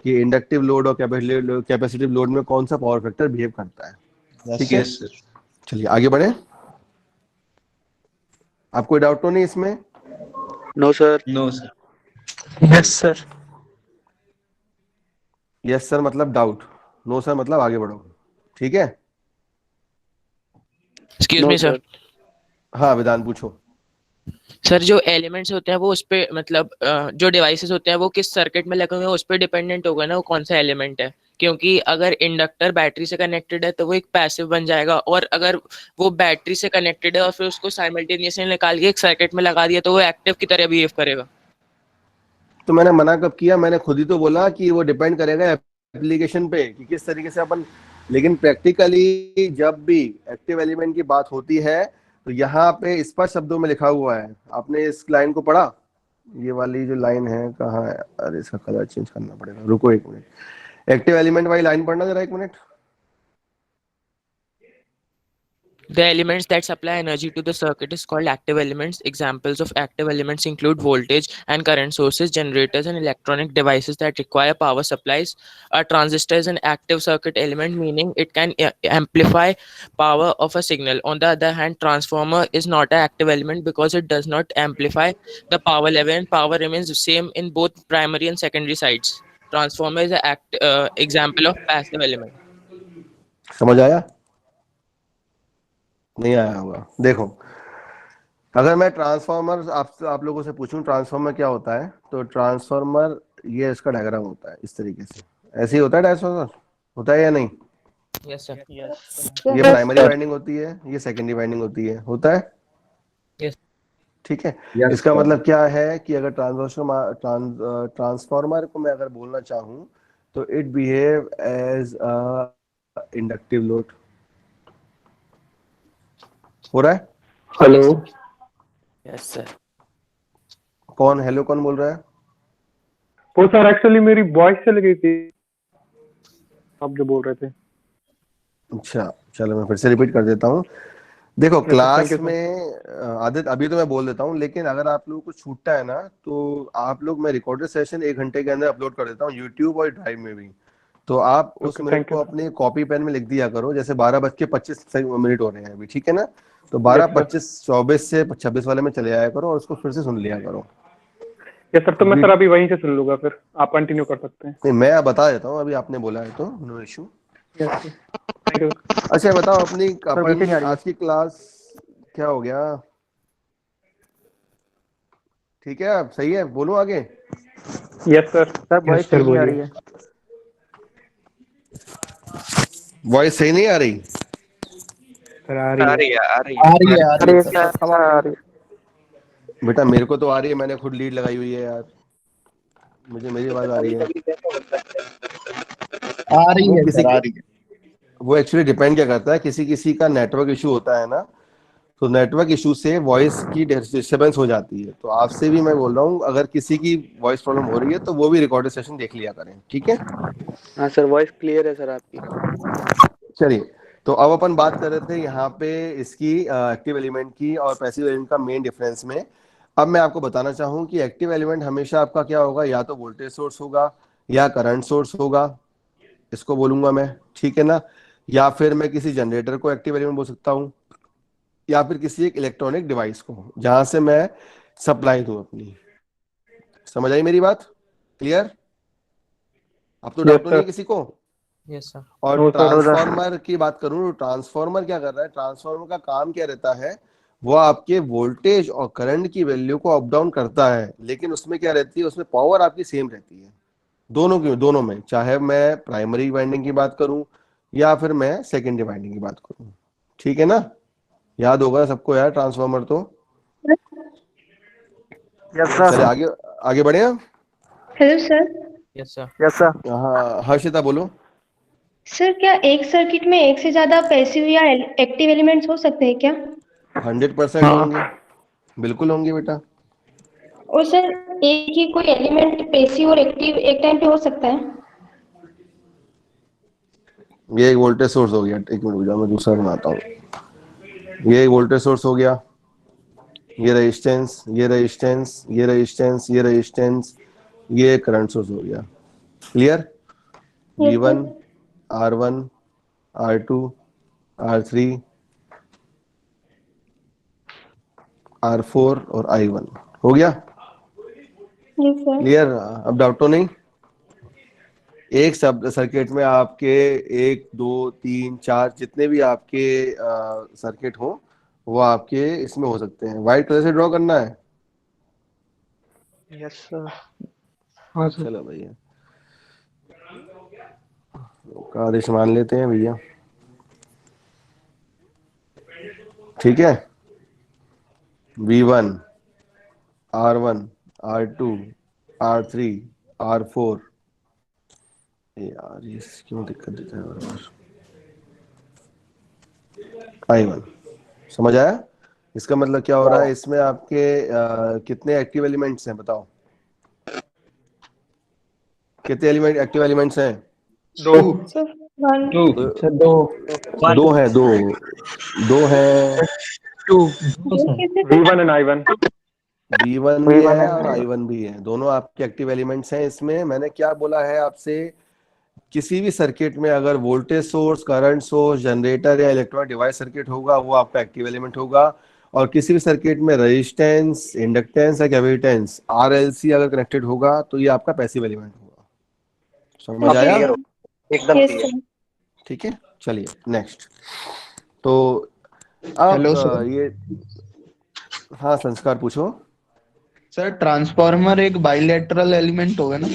कि इंडक्टिव लोड और कैपेसिटिव लोड में कौन सा पावर फैक्टर बिहेव करता है, ठीक है? चलिए आगे बढ़े। आपको कोई डाउट तो नहीं इसमें? No sir. No sir. Yes sir. Yes sir मतलब डाउट, नो सर मतलब आगे बढ़ो, ठीक है? Excuse me sir. हाँ विधान पूछो। सर जो एलिमेंट्स होते हैं वो उस पे मतलब जो डिवाइसेस होते हैं वो किस सर्किट में लगे हुए हैं उस पे डिपेंडेंट होगा ना, वो कौन सा एलिमेंट है। क्योंकि अगर इंडक्टर बैटरी से कनेक्टेड है तो वो एक पैसिव बन जाएगा, और अगर वो बैटरी से कनेक्टेड है और फिर उसको साइमल्टेनियसली निकाल के एक सर्किट में लगा दिया तो वो एक्टिव की तरह बिहेव करेगा। तो मैंने मना कब किया? मैंने खुद ही तो बोला कि वो डिपेंड करेगा एप्लीकेशन पे कि किस तरीके से अपन। लेकिन प्रैक्टिकली जब भी एक्टिव एलिमेंट की बात होती है तो यहाँ पे स्पष्ट शब्दों में लिखा हुआ है। आपने इस लाइन को पढ़ा? ये वाली जो लाइन है कहाँ है? अरे इसका कलर चेंज करना पड़ेगा, रुको एक मिनट। एक्टिव एलिमेंट वाली लाइन पढ़ना जरा, एक minute. The elements that supply energy to the circuit is called active elements. Examples of active elements include voltage and current sources, generators, and electronic devices that require power supplies. A transistor is an active circuit element, meaning it can amplify power of a signal. On the other hand, transformer is not an active element because it does not amplify the power level, and power remains the same in both primary and secondary sides. Transformer is an example of passive element. समझ आया? नहीं आया होगा। देखो, अगर मैं ट्रांसफार्मर आप लोगों से पूछूं ट्रांसफार्मर क्या होता है, तो ट्रांसफार्मर ये इसका डायग्राम होता है इस तरीके से। ऐसे ही होता है ट्रांसफार्मर, होता है या नहीं? Yes, sir. ये प्राइमरी वाइंडिंग होती है, ये सेकेंडरी वाइंडिंग होती है, होता है। Yes. ठीक है। इसका मतलब क्या है कि अगर ट्रांसफॉर्मर को मैं अगर बोलना चाहूं तो it behave as a inductive load. हो रहा है? हेलो। Yes, sir. कौन हेलो कौन बोल रहा है? वो सर एक्चुअली मेरी वॉइस चली गई थी, आप जो बोल रहे थे। अच्छा चलो मैं फिर से रिपीट कर देता हूँ। देखो sir, class thank you, sir. में आदित्य अभी तो मैं बोल देता हूँ, लेकिन अगर आप लोगों को छूटता है ना तो आप लोग, मैं रिकॉर्डेड सेशन 1 घंटे के अंदर अपलोड कर देता हूँ यूट्यूब और ड्राइव में भी। तो आप उस मिनट thank को you, sir. अपने कॉपी पेन में लिख दिया करो। जैसे 12:25 हो रहे हैं अभी, ठीक है ना? तो Yes, 12:25-24 से 26 वाले में चले आया करो और उसको फिर से सुन लिया करो। यस सर, तो मैं सर अभी वहीं से सुन लूंगा, फिर आप कंटिन्यू कर सकते हैं। नहीं मैं बता देता हूँ, अभी आपने बोला है तो no issue. Yes sir, thank you. अच्छा बताओ अपनी मीटिंग आ रही है। आज की क्लास क्या हो गया? ठीक है अब सही है, बोलो आगे। Yes sir. सर वॉइस सही नहीं आ रही है। वॉइस सही नहीं आ रही? सर आ रही है। आ रही है आ रही है सर, अब आ रही है। बेटा मेरे को तो आ रही है, मैंने खुद लीड लगाई हुई है यार, मुझे मेरी आवाज आ रही है। आ रही वो है किसी सर, आ रही है। वो एक्चुअली डिपेंड क्या करता है, किसी किसी का नेटवर्क इशू होता है ना, तो नेटवर्क इशू से वॉइस की डिस्टर्बेंस हो जाती है। तो आपसे भी मैं बोल रहा हूँ, अगर किसी की वॉइस प्रॉब्लम हो रही है तो वो भी रिकॉर्डेड सेशन देख लिया करें, ठीक है? हाँ सर, वॉइस क्लियर है सर आपकी। चलिए, तो अब अपन बात कर रहे थे यहाँ पे इसकी एक्टिव एलिमेंट की और पैसिव एलिमेंट का मेन डिफरेंस में। अब मैं आपको बताना चाहूँ कि एक्टिव एलिमेंट हमेशा आपका क्या होगा, या तो वोल्टेज सोर्स होगा या करंट सोर्स होगा, इसको बोलूंगा मैं, ठीक है ना? या फिर मैं किसी जनरेटर को एक्टिव एलिमेंट बोल सकता हूँ, या फिर किसी एक इलेक्ट्रॉनिक डिवाइस को जहां से मैं सप्लाई दूं अपनी। समझ आई मेरी बात? क्लियर? अब तो डाउट तो नहीं है किसी को? Yes, sir. और ट्रांसफार्मर की बात करूं तो ट्रांसफार्मर क्या कर रहा है, ट्रांसफार्मर का काम क्या रहता है, वो आपके वोल्टेज और करंट की वैल्यू को अप डाउन करता है, लेकिन उसमें क्या रहती है, उसमें पावर आपकी सेम रहती है दोनों में, चाहे मैं प्राइमरी वाइंडिंग की बात करूं या फिर मैं सेकेंडरी वाइंडिंग की बात करूं, ठीक है ना? याद होगा सबको यार ट्रांसफार्मर तो। Yes sir. चलिए आगे आगे बढ़े हम। Hello sir. Yes, sir. Yes sir. हाँ हर्षिता बोलो। सर क्या एक सर्किट में एक से ज्यादा पैसिव या एक्टिव एलिमेंट्स हो सकते हैं क्या? 100% होंगे, बिल्कुल होंगे बेटा। और सर एक ही कोई एलिमेंट पैसिव और एक्टिव एक टाइम पे हो सकता है? ये एक वोल्टेज सोर्स हो गया, एक मिनट रुक जाओ मैं दूसरा बनाता हूँ। ये एक वोल्टेज सोर्स हो गया, ये रेजिस्टेंस, ये रेजिस्टेंस, ये रेजिस्टेंस, ये रेजिस्टेंस, ये करंट सोर्स हो गया। Clear? V1, R1, R2, R3, R4 और I1 हो गया। Yes sir. क्लियर? अब डाउट तो नहीं? एक सब सर्किट में आपके 1 2 3 4 जितने भी आपके सर्किट हो वो आपके इसमें हो सकते हैं। व्हाइट कलर से ड्रॉ करना है। Yes sir. हाँ सर। चलो भैया का आदेश मान लेते हैं भैया, ठीक है? V1, R1, R2, R3, R4, यार ये क्यों दिक्कत देता है बार-बार। I1 समझ आया? इसका मतलब क्या हो रहा है, इसमें आपके कितने एक्टिव एलिमेंट्स हैं बताओ? कितने एलिमेंट एक्टिव एलिमेंट्स हैं? दो दो हैं, दो हैं। V1 and I1। V1 भी है और I1 भी है, दोनों आपके एक्टिव एलिमेंट्स हैं। इसमें मैंने क्या बोला है आपसे, किसी भी सर्किट में अगर voltage source, current source, generator या इलेक्ट्रॉनिक डिवाइस सर्किट होगा वो आपका एक्टिव एलिमेंट होगा, और किसी भी सर्किट में रेजिस्टेंस, इंडक्टेंस या कैपेसिटेंस, RLC अगर कनेक्टेड होगा तो ये आपका पैसिव एलिमेंट होगा। समझ आया? एकदम यस क्लियर। सर। ठीक है, चलिए नेक्स्ट। तो अब ये हाँ संस्कार पूछो। सर ट्रांसफार्मर एक बाइलेटरल एलिमेंट होगा ना?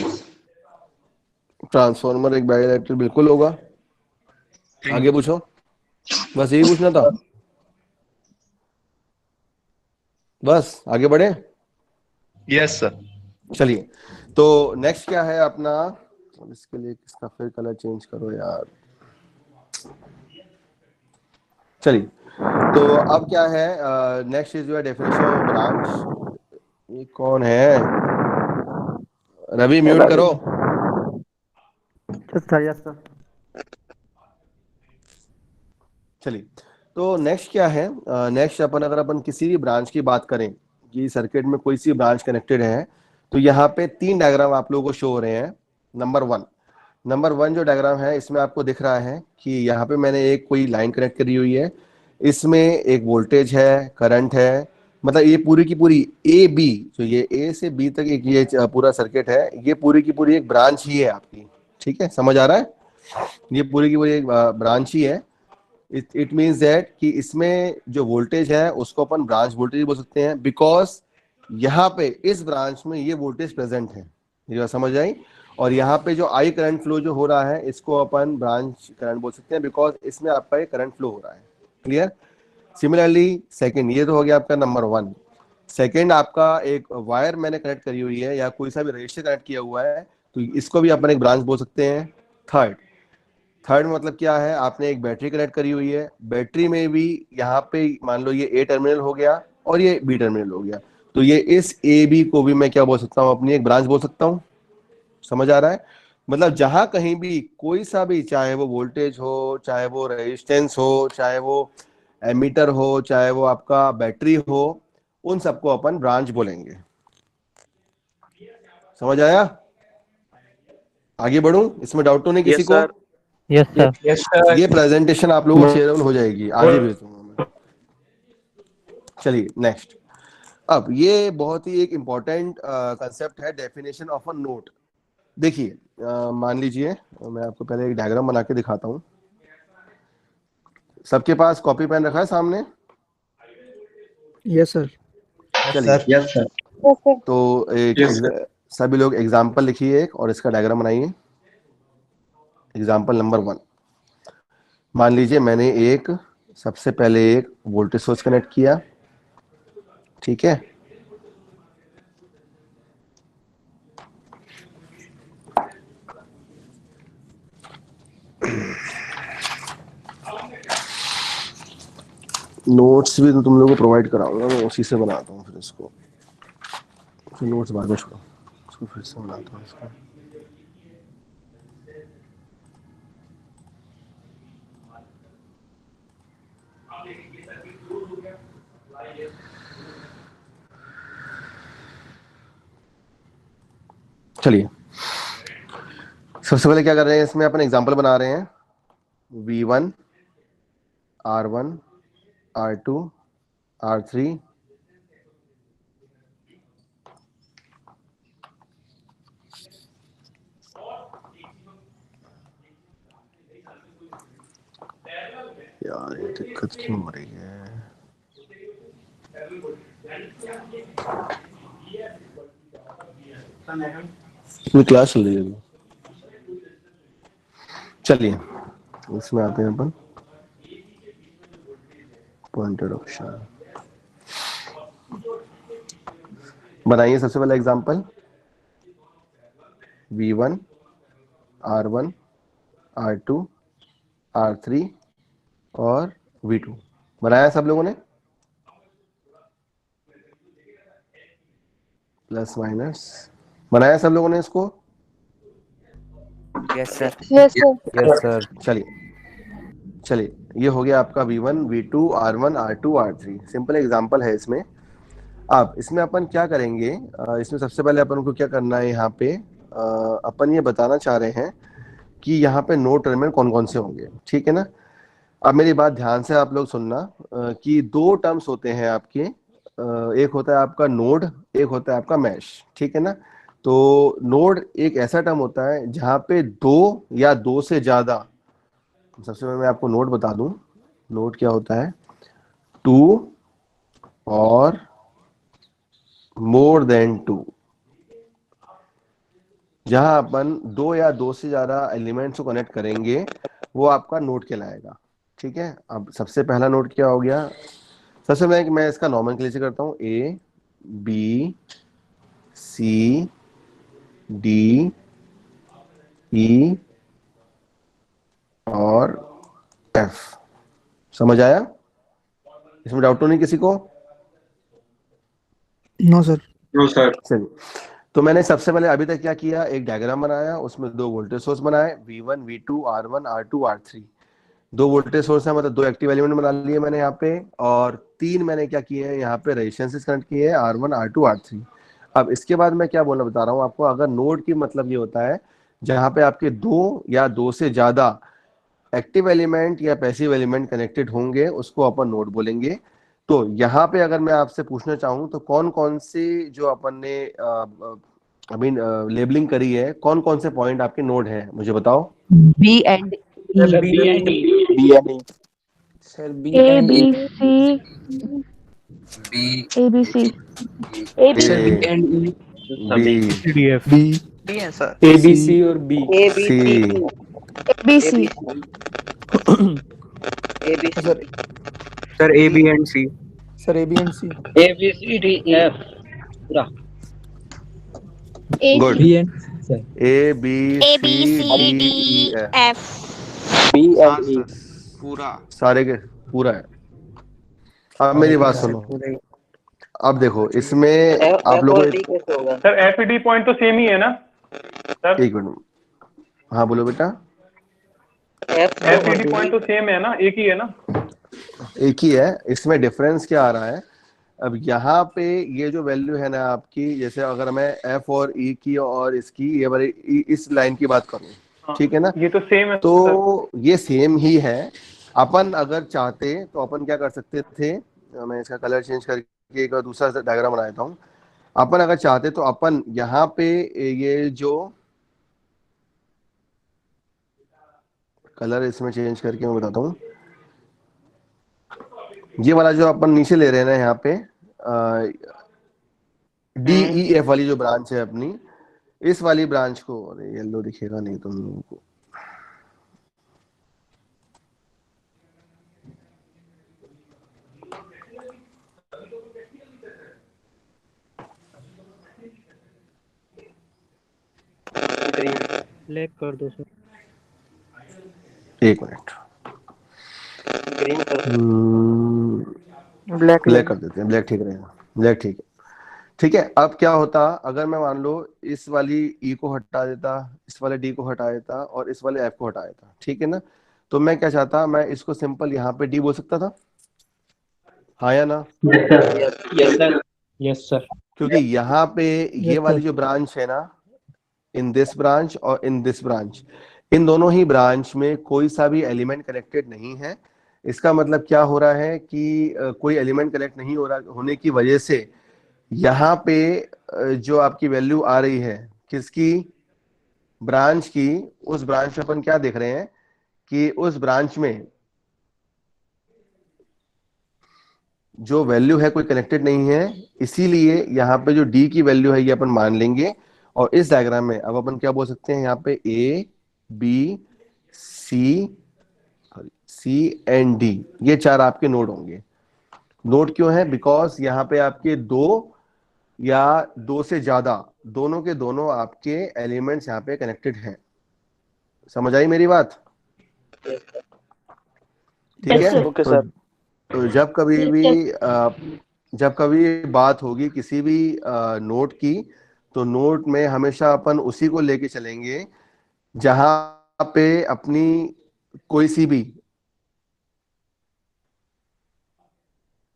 ट्रांसफार्मर एक बाइलेटरल बिल्कुल होगा। आगे पूछो, बस यही पूछना था, बस आगे बढ़े। Yes sir. चलिए, तो नेक्स्ट क्या है अपना, अब इसके लिए किसका फिर कलर चेंज करो यार। चलिए, तो अब क्या है, next is your definition of branch. ये कौन है, रवि म्यूट करो। चलिए, तो नेक्स्ट क्या है, नेक्स्ट अगर अपन किसी भी ब्रांच की बात करें कि सर्किट में कोई सी ब्रांच कनेक्टेड है, तो यहाँ पे 3 डायग्राम आप लोगों को शो हो रहे हैं। नंबर वन जो डायग्राम है, इसमें आपको दिख रहा है कि यहाँ पे मैंने एक कोई लाइन कनेक्ट करी हुई है, इसमें एक वोल्टेज है, करंट है, मतलब ये पूरी की पूरी ए बी, जो ये ए से बी तक एक ये पूरा सर्किट है, ये पूरी की पूरी एक ब्रांच ही है आपकी। ठीक है, समझ आ रहा है, ये पूरी की पूरी एक ब्रांच ही है। इट मीन्स दैट कि इसमें जो वोल्टेज है उसको अपन ब्रांच वोल्टेज बोल सकते हैं, बिकॉज यहाँ पे इस ब्रांच में ये वोल्टेज प्रेजेंट है, ये बात समझ आई। और यहाँ पे जो आई करंट फ्लो जो हो रहा है, इसको अपन ब्रांच करंट बोल सकते हैं, बिकॉज इसमें आपका ये करंट फ्लो हो रहा है। क्लियर। सिमिलरली सेकंड, ये तो हो गया आपका नंबर 1। सेकंड, आपका एक वायर मैंने कनेक्ट करी हुई है या कोई सा भी रजिस्टर कनेक्ट किया हुआ है, तो इसको भी अपन एक ब्रांच बोल सकते हैं। थर्ड मतलब क्या है, आपने एक बैटरी कनेक्ट करी हुई है, बैटरी में भी यहाँ पे मान लो ये ए टर्मिनल हो गया और ये बी टर्मिनल हो गया, तो ये इस ए बी को भी मैं क्या बोल सकता हूँ, अपनी एक ब्रांच बोल सकता हूँ। समझ आ रहा है, मतलब जहां कहीं भी कोई सा भी, चाहे वो वोल्टेज हो, चाहे वो रेजिस्टेंस हो, चाहे वो एमीटर हो, चाहे वो आपका बैटरी हो, उन सबको अपन ब्रांच बोलेंगे। समझ आया, आगे बढ़ूं, इसमें डाउट तो नहीं किसी को? Yes sir. ये प्रेजेंटेशन आप लोगों को शेयरल हो जाएगी, आगे भेज दूंगा मैं। चलिए नेक्स्ट, अब ये बहुत ही एक इंपॉर्टेंट कंसेप्ट है, डेफिनेशन ऑफ अ नोड। देखिए, मान लीजिए मैं आपको पहले एक डायग्राम बना के दिखाता हूँ। सबके पास कॉपी पेन रखा है सामने? Yes sir. चलिए, यस सर। तो सभी लोग एग्जाम्पल लिखिए एक और इसका डायग्राम बनाइए। एग्जाम्पल नंबर 1, मान लीजिए मैंने सबसे पहले एक वोल्टेज सोर्स कनेक्ट किया। ठीक है, नोट्स भी तो तुम लोगों को प्रोवाइड कराऊंगा, मैं उसी से बनाता हूँ फिर इसको, फिर नोट्स बाद में छोड़ो, इसको फिर से बनाता हूँ इसको। चलिए, सबसे पहले क्या कर रहे हैं, इसमें अपन एग्जांपल बना रहे हैं। V1, R1, R2, R3, यार ये दिक्कत क्यों हो रही है? इसमें क्लास चल रही है। चलिए, इसमें आते हैं अपन पॉइंटेड ऑप्शन बनाइए। सबसे पहला example V1, R1, R2, R3 और V2 बनाया सब लोगों ने, प्लस माइनस बनाया सब लोगों ने इसको? Yes sir. Yes sir. Yes sir. चलिए, ये हो गया आपका V1, V2, R1, R2, R3। Simple example है इसमें। अब इसमें अपन क्या करेंगे, इसमें सबसे पहले अपन को क्या करना है, यहाँ पे अपन ये बताना चाह रहे हैं कि यहाँ पे नोड टर्मिनल कौन कौन से होंगे। ठीक है ना, अब मेरी बात ध्यान से आप लोग सुनना, कि 2 टर्म्स होते हैं आपके, एक होता है आपका नोड, एक होता है आपका मैश। ठीक है ना, तो नोड एक ऐसा टर्म होता है जहाँ पे 2 या 2 से ज्यादा, सबसे पहले मैं आपको नोड बता दूं, नोड क्या होता है, 2 और मोर देन 2, जहां अपन 2 या 2 से ज्यादा एलिमेंट्स को कनेक्ट करेंगे वो आपका नोड कहलाएगा। ठीक है, अब सबसे पहला नोड क्या हो गया, सबसे मैं इसका नॉमेनक्लेचर करता हूँ, ए बी सी डी ई और एफ। समझ आया? इसमें डाउट तो नहीं किसी को? No sir. No sir. चलिए, तो मैंने सबसे पहले अभी तक क्या किया, एक डायग्राम बनाया, उसमें दो वोल्टेज सोर्स बनाए, V1 V2 R1 R2 R3। दो वोल्टेज सोर्स है, मतलब दो एक्टिव एलिमेंट बना लिए मैंने यहाँ पे, और तीन मैंने क्या किए हैं यहाँ पे रेजिस्टेंसेस कनेक्ट किए हैं, R1 R2 R3। अब इसके बाद मैं क्या बोलना बता रहा हूँ आपको, अगर नोड की मतलब ये होता है जहाँ पे आपके दो या दो से ज्यादा एक्टिव एलिमेंट या पैसिव एलिमेंट कनेक्टेड होंगे, उसको अपन नोड बोलेंगे। तो यहाँ पे अगर मैं आपसे पूछना चाहूँ तो कौन कौन से जो अपन ने अभी लेबलिंग करी है, कौन कौन से पॉइंट आपके नोड हैं, मुझे बताओ। B and B and E. Sir B A and B C A B C A B sir B A and E B CDF B B है सर। ए बी सी और B A B C A B C A B sir sir A B and C. Sir A B and C A B C D F पूरा। A good. B and sir A B A B C C D D E F, F B हाँ एंड ई। सर पूरा। सारे के पूरा है। अब मेरी बात सुनो, अब देखो इसमें आप एफ लोगों और डी कैसे होगा? सर एफ डी पॉइंट तो सेम ही है ना सर? एक मिनट, हाँ बोलो बेटा। एफ एफ और डी डी। पॉइंट तो सेम है ना, एक ही है ना? एक ही है, इसमें डिफरेंस क्या आ रहा है, अब यहाँ पे ये जो वैल्यू है ना आपकी, जैसे अगर मैं एफ और ई की और इसकी ये वाली इस लाइन की बात करूँ, हाँ, ठीक है ना, ये तो सेम है सर। तो ये सेम ही है। अपन अगर चाहते तो अपन क्या कर सकते थे, मैं इसका कलर चेंज करके एक दूसरा डायग्राम बना देता हूँ। अपन अगर चाहते तो अपन यहाँ पे ये जो कलर इसमें चेंज करके मैं बताता हूँ, ये वाला जो अपन नीचे ले रहे हैं ना यहाँ पे डी ई एफ वाली जो ब्रांच है अपनी, इस वाली ब्रांच को, अरे येलो दिखेगा नहीं तुम लोगों को, ब्लैक कर दो सर। एक मिनट, ग्रीन कर ब्लैक ब्लैक कर देते हैं, ब्लैक ठीक रहेगा, ब्लैक ठीक है। ठीक है, अब क्या होता अगर मैं मान लो इस वाली ई को हटा देता, इस वाले डी को हटा देता और इस वाले एफ को हटा देता, ठीक है ना, तो मैं क्या चाहता, मैं इसको सिंपल यहाँ पे डी बोल सकता था, हाँ या ना? Yes sir. Yes sir. क्योंकि यहाँ पे ये Yes, वाली जो ब्रांच है ना, इन दिस ब्रांच और इन दिस ब्रांच, इन दोनों ही ब्रांच में कोई सा भी एलिमेंट कनेक्टेड नहीं है। इसका मतलब क्या हो रहा है कि कोई एलिमेंट कनेक्ट नहीं हो रहा होने की वजह से यहाँ पे जो आपकी वैल्यू आ रही है किसकी, ब्रांच की, उस ब्रांच में अपन क्या देख रहे हैं कि उस ब्रांच में जो वैल्यू है कोई कनेक्टेड नहीं है, इसीलिए यहाँ पे जो डी की वैल्यू है ये अपन मान लेंगे। और इस डायग्राम में अब अपन क्या बोल सकते हैं, यहाँ पे A B C and D, ये चार आपके नोड होंगे। नोड क्यों है, बिकॉज यहाँ पे आपके दो या दो से ज्यादा, दोनों के दोनों आपके एलिमेंट्स यहाँ पे कनेक्टेड हैं। समझ आई मेरी बात? ठीक है, ओके सर। तो जब कभी बात होगी किसी भी नोट की, तो नोट में हमेशा अपन उसी को लेके चलेंगे जहां पे अपनी कोई सी भी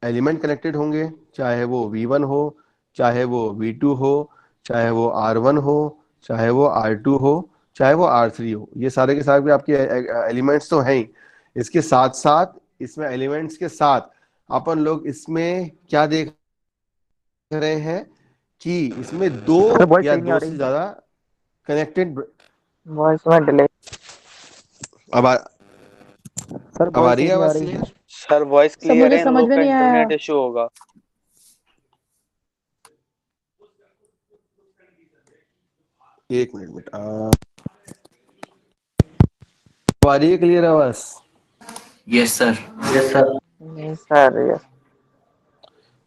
एलिमेंट कनेक्टेड होंगे, चाहे वो V1 हो, चाहे वो V2 हो, चाहे वो R1 हो, चाहे वो R2 हो, चाहे वो R3 हो, ये सारे के सारे भी आपके एलिमेंट्स तो हैं ही। इसके साथ साथ इसमें एलिमेंट्स के साथ अपन लोग इसमें क्या देख रहे हैं कि इसमें दो या दो से ज्यादा कनेक्टेड, वॉइस में डिले। अब सर अब आ रही है आवाज क्लियर? सर वॉइस क्लियर मुझे है, इन समझ लोग में का नहीं आया। इंटरनेट इशू होगा। एक मिनट बेटा, आ रही है क्लियर आवाज? Yes sir. नहीं सर,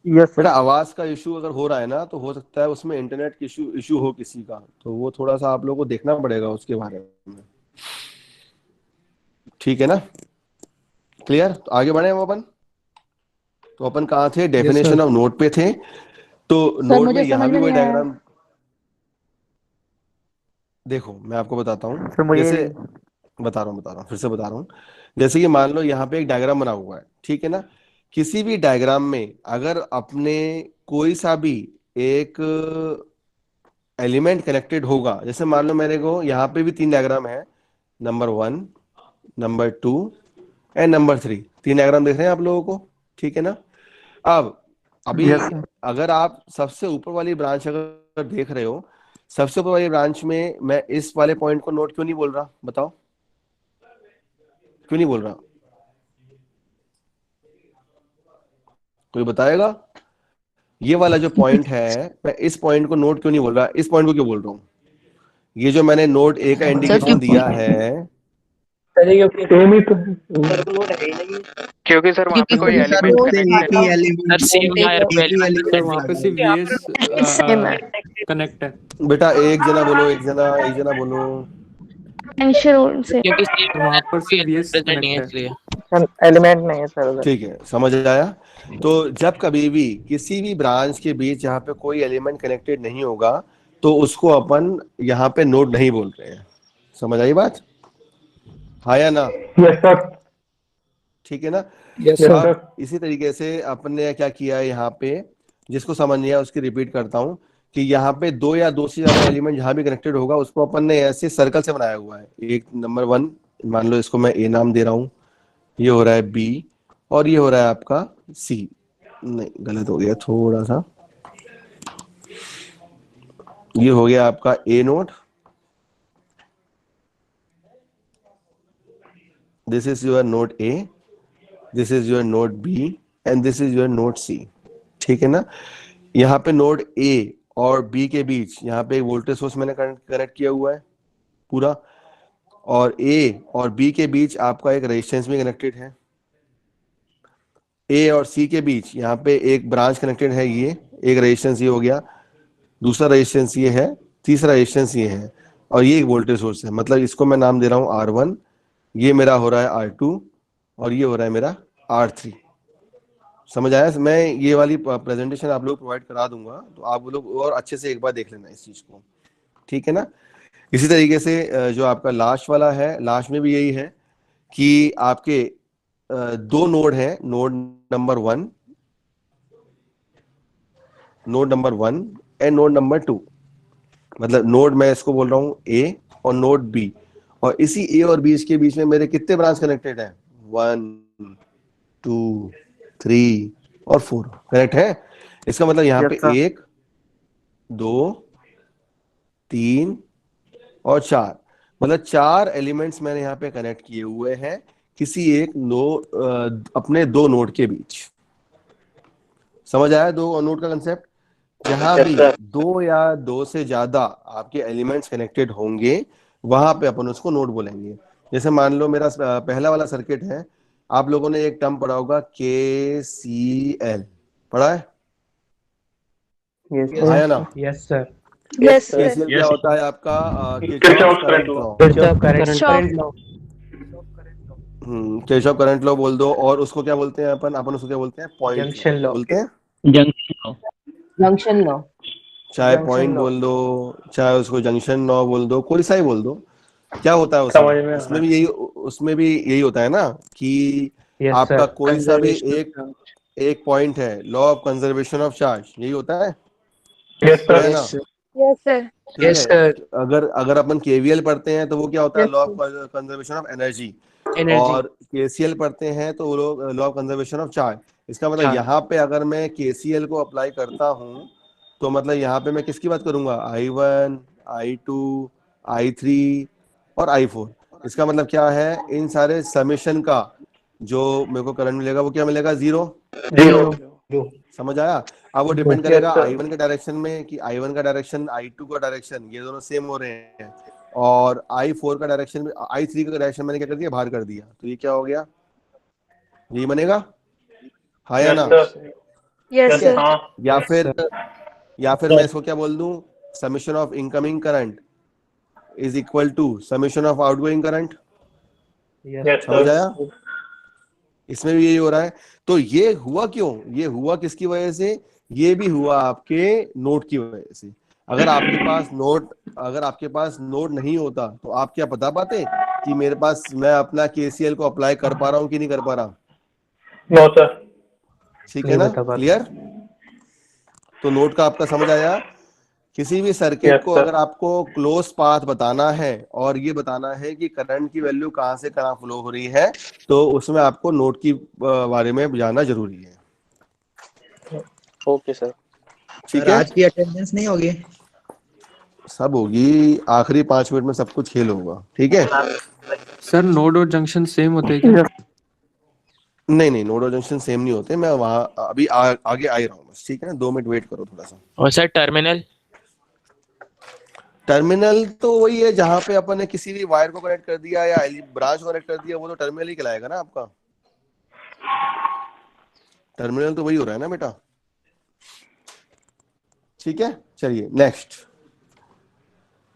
यस बेटा आवाज का इशू अगर हो रहा है ना तो हो सकता है उसमें इंटरनेट की इशू हो किसी का, तो वो थोड़ा सा आप लोगों को देखना पड़ेगा उसके बारे में, ठीक है ना? क्लियर? तो आगे बढ़े हम अपन। तो अपन कहाँ थे? डेफिनेशन ऑफ नोड पे थे। तो नोड में यहाँ भी वही डायग्राम, देखो मैं आपको बताता हूँ, जैसे बता रहा हूँ फिर से बता रहा हूँ। जैसे कि मान लो यहाँ पे एक डायग्राम बना हुआ है, ठीक है ना? किसी भी डायग्राम में अगर अपने कोई सा भी एक एलिमेंट कनेक्टेड होगा, जैसे मान लो मेरे को यहाँ पे भी 3 डायग्राम है, number 1, number 2 and number 3। 3 diagram देख रहे हैं आप लोगों को, ठीक है ना? अब अभी अगर आप सबसे ऊपर वाली ब्रांच अगर देख रहे हो, सबसे ऊपर वाली ब्रांच में मैं इस वाले पॉइंट को नोट क्यों नहीं बोल रहा? बताओ क्यों नहीं बोल रहा? कोई बताएगा? ये वाला जो पॉइंट है, मैं इस पॉइंट को नोट क्यों नहीं बोल रहा? इस पॉइंट को क्यों बोल रहा हूँ? ये जो मैंने नोट ए का इंडिकेशन दिया है, सेम ही तो है। क्योंकि सर वहाँ पे कोई एलिमेंट कनेक्ट वहाँ पे सिर्फ ये कनेक्ट है। बेटा एक जना बोलो, एक जना बोलो। क्योंकि वहाँ पर सिर्फ ये प्रेजेंट नहीं है इसलिए। एलिमेंट नहीं है सर। ठीक है, समझ आया? तो जब कभी भी किसी भी ब्रांच के बीच यहाँ पे कोई एलिमेंट कनेक्टेड नहीं होगा तो उसको अपन यहाँ पे नोड नहीं बोल रहे हैं। समझ आई बात? हाँ या ना? Yes sir. ठीक है ना? Yes sir. अब इसी तरीके से अपन ने क्या किया है यहाँ पे, जिसको समझ नहीं आया उसकी रिपीट करता हूँ, कि यहाँ पे 2 या 2 से ज्यादा एलिमेंट जहाँ भी कनेक्टेड होगा उसको अपन ने ऐसे सर्कल से बनाया हुआ है। एक नंबर 1 मान लो, इसको मैं ए नाम दे रहा हूँ, ये हो रहा है बी, और ये हो रहा है आपका सी। नहीं गलत हो गया थोड़ा सा, ये हो गया आपका A node, this is your node A, this is your node B and this is your node C. ठीक है ना? यहाँ पे नोड ए और बी के बीच यहाँ पे एक वोल्टेज सोर्स मैंने कनेक्ट किया हुआ है पूरा, और ए और बी के बीच आपका एक रेजिस्टेंस भी कनेक्टेड है। ए और सी के बीच यहाँ पे एक ब्रांच कनेक्टेड है, ये एक रेजिस्टेंस ये हो गया, दूसरा रेजिस्टेंस ये है, तीसरा रेजिस्टेंस ये है, और ये एक वोल्टेज सोर्स है। मतलब इसको मैं नाम दे रहा हूँ R1, ये मेरा हो रहा है R2 और ये हो रहा है मेरा R3। समझ आया? मैं ये वाली प्रेजेंटेशन आप लोग प्रोवाइड करा दूंगा, तो आप लोग और अच्छे से एक बार देख लेना इस चीज को, ठीक है ना? इसी तरीके से जो आपका लास्ट वाला है, लास्ट में भी यही है कि आपके 2 नोड हैं, node number 1 and node number 2। मतलब नोड मैं इसको बोल रहा हूँ ए और नोड बी, और इसी ए और बी के बीच में मेरे कितने ब्रांच कनेक्टेड हैं? 1 2 3 और 4 कनेक्ट है। इसका मतलब यहाँ पे 1 2 3 और 4, मतलब 4 एलिमेंट्स मैंने यहाँ पे कनेक्ट किए हुए हैं किसी एक अपने 2 नोड के बीच। समझ आया 2 नोड का कंसेप्ट? जहां भी 2 या 2 से ज्यादा आपके एलिमेंट्स कनेक्टेड होंगे वहां पे अपन उसको नोड बोलेंगे। जैसे मान लो मेरा पहला वाला सर्किट है, आप लोगों ने एक टर्म पढ़ा होगा KCL, पढ़ा है? आया ना? Yes sir. KCL क्या होता है आपका? किरचॉफ करंट लॉ बोल दो। और उसको क्या बोलते हैं अपन उसको क्या बोलते हैं? पॉइंट जंक्शन लॉ बोलते हैं। जंक्शन लॉ चाहे पॉइंट बोल दो, चाहे उसको जंक्शन लॉ बोल दो, कोई सा ही बोल दो। क्या होता है उसमें भी यही होता है ना कि आपका कोई सा भी एक पॉइंट है, law of conservation of charge, यही होता है। Yes sir. अगर अपन KVL पढ़ते हैं तो वो क्या होता है? Law of conservation of energy. और KCL पढ़ते हैं तो वो लोग law of conservation of charge. इसका मतलब यहाँ पे अगर मैं KCL को अप्लाई करता हूँ तो मतलब यहाँ पे मैं किसकी बात करूंगा? I1, I2, I3 और I4। इसका मतलब क्या है? इन सारे समेशन का जो मेरे को करंट मिलेगा वो क्या मिलेगा? 0। समझ आया? अब वो डिपेंड करेगा I1 के डायरेक्शन में कि I1 का डायरेक्शन I2 का डायरेक्शन ये दोनों सेम हो रहे हैं, और I4 का डायरेक्शन में I3 का डायरेक्शन मैंने क्या कर दिया, बाहर कर दिया, तो ये क्या हो गया, ये बनेगा, हाँ या ना? Yes sir. या फिर मैं इसको क्या बोल दूं, summation of incoming current is equal to summation of outgoing current. समझ आया? इसमें भी यही हो रहा है। तो ये हुआ क्यों, ये हुआ किसकी वजह से, ये भी हुआ आपके नोट की वजह से। अगर आपके पास नोट नहीं होता तो आप क्या बता पाते कि मेरे पास, मैं अपना KCL को अप्लाई कर पा रहा हूं कि नहीं कर पा रहा? No sir. ठीक है ना, क्लियर? तो नोट का आपका समझ आया। किसी भी सर्किट को अगर आपको क्लोज पाथ बताना है और ये बताना है कि करंट की वैल्यू कहां से कहां फ्लो हो रही है, तो उसमें आपको नोट की बारे में जानना जरूरी है। Okay sir. ठीक है, आज की अटेंडेंस नहीं होगी? सब होगी, आखिरी 5 मिनट में सब कुछ खेल होगा। ठीक है सर, नोड और जंक्शन सेम होते हैं क्या? नहीं, नोड और जंक्शन सेम नहीं होते। मैं वहां अभी आगे आ ही रहा हूँ बस, ठीक है ना, 2 मिनट वेट करो थोड़ा सा। और सर टर्मिनल तो वही है जहां पे अपन ने किसी भी वायर को कनेक्ट कर दिया या ब्रांच को कनेक्ट कर दिया, वो तो टर्मिनल ही कहलाएगा ना आपका। टर्मिनल तो वही हो रहा है ना बेटा। ठीक है, चलिए नेक्स्ट।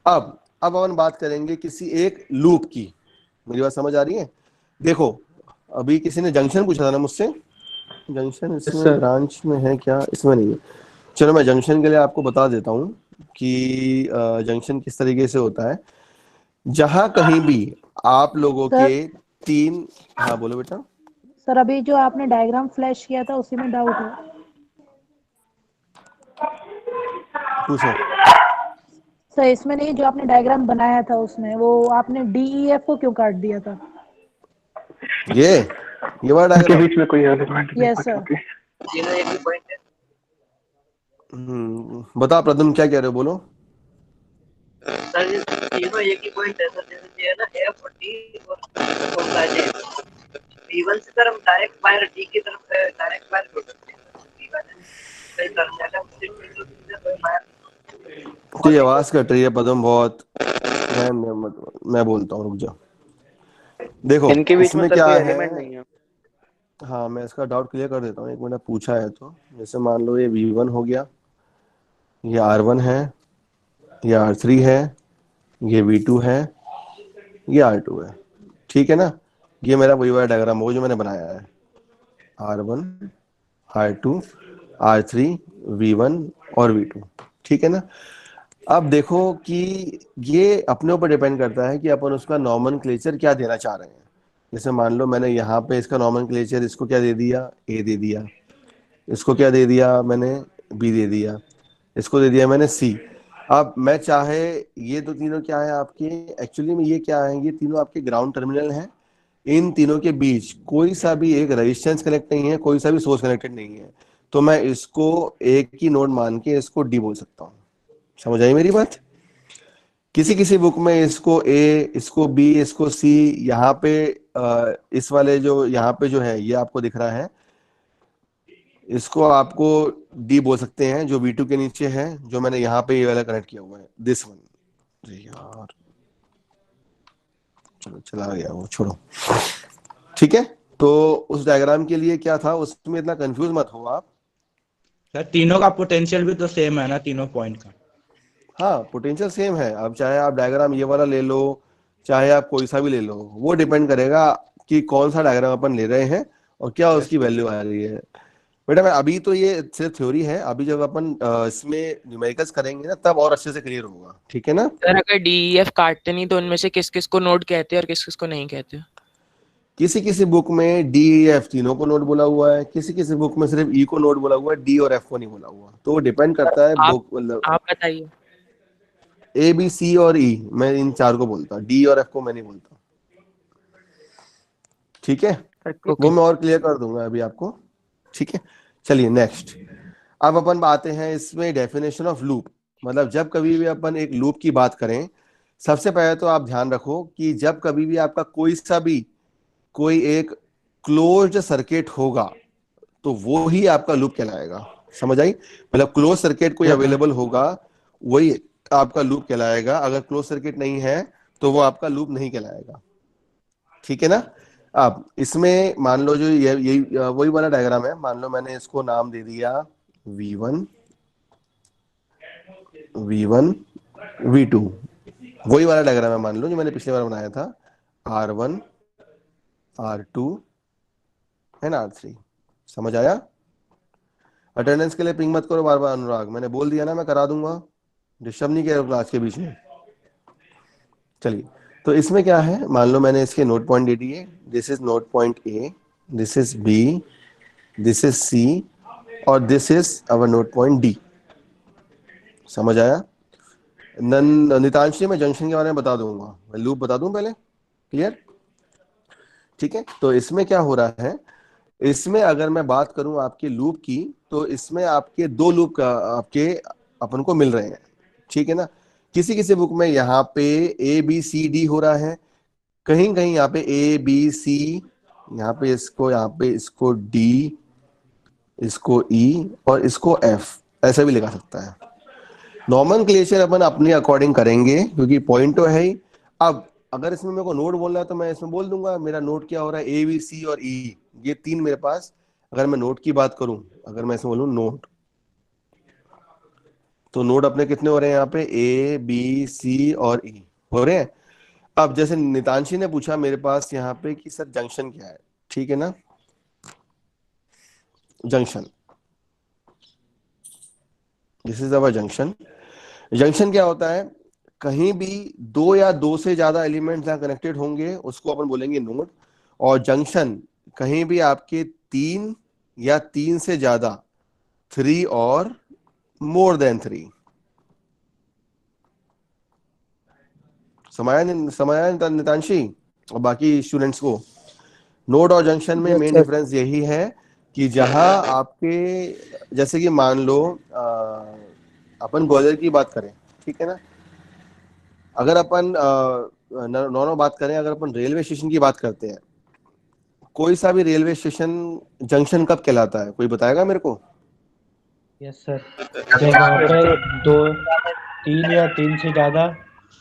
अब अपन बात करेंगे किसी एक लूप की। मेरी बात समझ आ रही है? देखो, अभी किसी ने जंक्शन पूछा था ना मुझसे, जंक्शन इसमें ब्रांच में है क्या? इसमें नहीं है। चलो मैं जंक्शन के लिए आपको बता देता हूं कि जंक्शन किस तरीके से होता है। जहां कहीं भी आप लोगों के 3, हाँ बोलो बेटा। सर, अभी जो आपने डायग्राम फ्लैश किया था उसी में डाउट है। पूछो सर, इसमें नहीं, जो आपने डायग्राम बनाया था उसमें, वो आपने DEF को क्यों काट दिया था? ये वाला डायग्राम बीच में कोई एलिमेंट नहीं। Yes sir. तीनों एक ही पॉइंट है। बता प्रदम क्या कह रहे हो, बोलो। सर ये तीनों एक ही पॉइंट है सर। जैसे ये है ना F और D और B1 से सर हम डायरेक्ट वायर D की तरफ डायरेक्ट वायर जोड़ सकते हैं। B1 है सर ज्यादा तो ये आवाज कट रही है पदम बहुत। मैं बोलता हूँ, रुक जाओ। देखो इनके बीच में इसमें सर क्या कोई है, एलिमेंट नहीं है। हाँ मैं इसका डाउट क्लियर कर देता हूँ, एक मिनट पूछा है तो। जैसे मान लो ये V1 हो गया, ये R1 है, ये R3 है, ये V2 है, ये R2 है। ठीक है ना, ये मेरा वही वाला डायग्राम हो जो मैंने बनाया है, R1, R2, R3, V1 और V2। ठीक है ना। अब देखो कि ये अपने ऊपर डिपेंड करता है कि अपन उसका नॉमेनक्लेचर क्या देना चाह रहे हैं। जैसे मान लो मैंने यहाँ पे इसका नॉमेनक्लेचर, इसको क्या दे दिया, A दे दिया, इसको क्या दे दिया मैंने, B दे दिया, इसको दे दिया मैंने C। अब मैं चाहे, ये तो तीनों क्या है आपके, एक्चुअली में ये क्या है, ये तीनों आपके ग्राउंड टर्मिनल हैं। इन तीनों के बीच कोई सा भी एक रेजिस्टेंस कनेक्ट नहीं है, कोई सा भी सोर्स कनेक्टेड नहीं है, तो मैं इसको एक ही नोड मान के इसको D बोल सकता हूँ। समझ आई मेरी बात? किसी किसी बुक में इसको A, इसको B, इसको C, यहाँ पे इस वाले जो यहाँ पे जो है ये आपको दिख रहा है, इसको आपको D बोल सकते हैं, जो V2 के नीचे है, जो मैंने यहाँ पे ये वाला कनेक्ट किया हुआ है, दिस वन। यार चलो चला गया वो, छोड़ो। ठीक है, तो उस डायग्राम के लिए क्या था, उसमें इतना कंफ्यूज मत हो आप। सर, तीनों का पोटेंशियल भी तो सेम है ना, तीनों पॉइंट का? हाँ, पोटेंशियल सेम है। अब चाहे आप डायग्राम ये वाला ले लो, चाहे आप कोई सा भी ले लो, वो डिपेंड करेगा कि कौन सा डायग्राम अपन ले रहे हैं और क्या उसकी वैल्यू आ रही है। बेटा मैं अभी तो ये सिर्फ थ्योरी है, अभी जब अपन इसमें न्यूमेरिकल्स करेंगे ना, तब और अच्छे से क्लियर होगा। ठीक है ना। सर, अगर DEF काटते नहीं तो उनमें से किस किस को नोड कहते हैं और किस किस को नहीं कहते? किसी किसी बुक में DEF तीनों को नोड बोला हुआ है, किसी किसी बुक में सिर्फ E को नोड बोला हुआ है, D और F को नहीं बोला हुआ। तो वो डिपेंड करता है बुक, मतलब आप बताइए। A, B, C और E, मैं इन चार को बोलता हूँ, D और F को मैं नहीं बोलता। ठीक है, वो मैं और क्लियर कर दूंगा अभी आपको। ठीक है, चलिए नेक्स्ट। अब अपन आते हैं इसमें डेफिनेशन ऑफ लूप। मतलब जब कभी भी अपन एक लूप की बात करें, सबसे पहले तो आप ध्यान रखो कि जब कभी भी आपका कोई एक क्लोज्ड सर्किट होगा तो वो ही आपका लूप कहलाएगा। समझ आई? मतलब क्लोज सर्किट कोई अवेलेबल होगा, वही आपका लूप कहलाएगा, अगर क्लोज सर्किट नहीं है तो वो आपका लूप नहीं कहलाएगा। ठीक है ना। अब इसमें मान लो जो ये वही वाला डायग्राम है, मान लो मैंने इसको नाम दे दिया V1 V1 V2, वही वाला डायग्राम है मान लो जो मैंने पिछले बार बनाया था, R1 R2 एंड R3। समझ आया। अटेंडेंस के लिए पिंग मत करो बार बार अनुराग, मैंने बोल दिया ना मैं करा दूंगा, डिस्टर्ब नहीं किया क्लास के बीच में। चलिए, तो इसमें क्या है, मान लो मैंने इसके नोड पॉइंट दे दिए, this is node point A, this is B, this is C और this is our node point D. समझ आया। नितांशी मैं जंक्शन के बारे में बता दूंगा, मैं लूप बता दूं पहले, क्लियर। ठीक है, तो इसमें क्या हो रहा है, इसमें अगर मैं बात करूं आपके लूप की, तो इसमें आपके दो लूप का आपके अपन को मिल रहे हैं। ठीक है ना। किसी किसी बुक में यहाँ पे ए बी सी डी हो रहा है, कहीं कहीं यहाँ पे ए बी सी, यहाँ पे इसको डी, इसको ई और इसको एफ, ऐसा भी लिखा सकता है। नॉमेनक्लेचर अपन अपने अकॉर्डिंग करेंगे क्योंकि पॉइंट तो है ही। अब अगर इसमें मेरे को नोड बोलना है तो मैं इसमें बोल दूंगा मेरा नोड क्या हो रहा है, ए बी सी और ई, ये तीन मेरे पास। अगर मैं नोड की बात करूं, अगर मैं इसमें बोलूं नोड, तो नोड अपने कितने हो रहे हैं यहाँ पे, ए बी सी और ई हो रहे हैं। अब जैसे नितांशी ने पूछा मेरे पास यहाँ पे कि सर जंक्शन क्या है, ठीक है ना। Junction, this is our junction. Junction क्या होता है, कहीं भी दो या दो से ज्यादा एलिमेंट्स जहां कनेक्टेड होंगे उसको अपन बोलेंगे नोड। और जंक्शन कहीं भी आपके तीन या तीन से ज्यादा, 3 और मोर देन 3। समाया नितांशी और बाकी स्टूडेंट्स को। नोड और जंक्शन में मेन डिफरेंस यही है कि जहां आपके, जैसे कि मान लो अपन ग्वालियर की बात करें, ठीक है ना। अगर अपन नॉर्मल बात करें, अगर अपन रेलवे स्टेशन की बात करते हैं, कोई सा भी रेलवे स्टेशन जंक्शन कब कहलाता है, कोई बताएगा मेरे को। यस सर, जब वहाँ पे 2, 3 या 3 से ज्यादा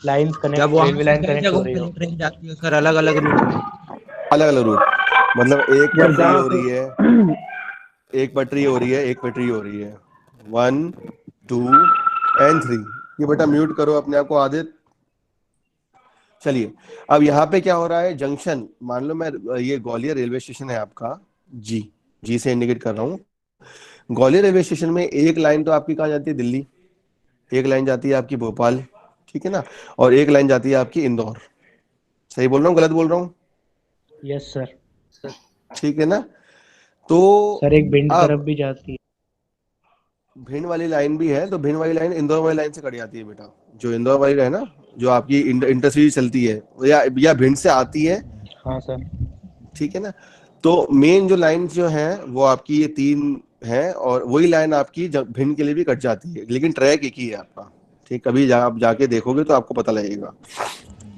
lines connect, railway line connect हो रही हो। ट्रेन जाती है सर, अलग अलग रूट में, अलग अलग रूट, मतलब एक पटरी हो रही है, एक पटरी हो रही है, एक पटरी हो रही है, 1 2 एंड 3। ये बेटा म्यूट करो अपने आप को आदित्य। चलिए, अब यहाँ पे क्या हो रहा है, जंक्शन, मान लो मैं ये ग्वालियर रेलवे स्टेशन है आपका, जी से इंडिकेट कर रहा हूँ। ग्वालियर रेलवे स्टेशन में एक लाइन तो आपकी कहाँ जाती है, दिल्ली, एक लाइन जाती है आपकी भोपाल, ठीक है ना, और एक लाइन जाती है आपकी इंदौर। सही बोल रहा हूँ, गलत बोल रहा हूँ। Yes sir. ठीक है ना। तो सर एक भिंड तरफ भी जाती है, भिंड वाली लाइन भी है, तो भिंड वाली लाइन इंदौर वाली लाइन से कट जाती है बेटा। जो इंदौर वाली है ना, जो आपकी इंटरसिटी चलती है, या भिंड से आती है। हाँ सर। ठीक है ना। तो मेन जो लाइन जो है वो आपकी ये 3 है, और वही लाइन आपकी भिंड के लिए भी कट जाती है, लेकिन ट्रैक एक ही है आपका। ठीक, कभी आप जाके देखोगे तो आपको पता लगेगा।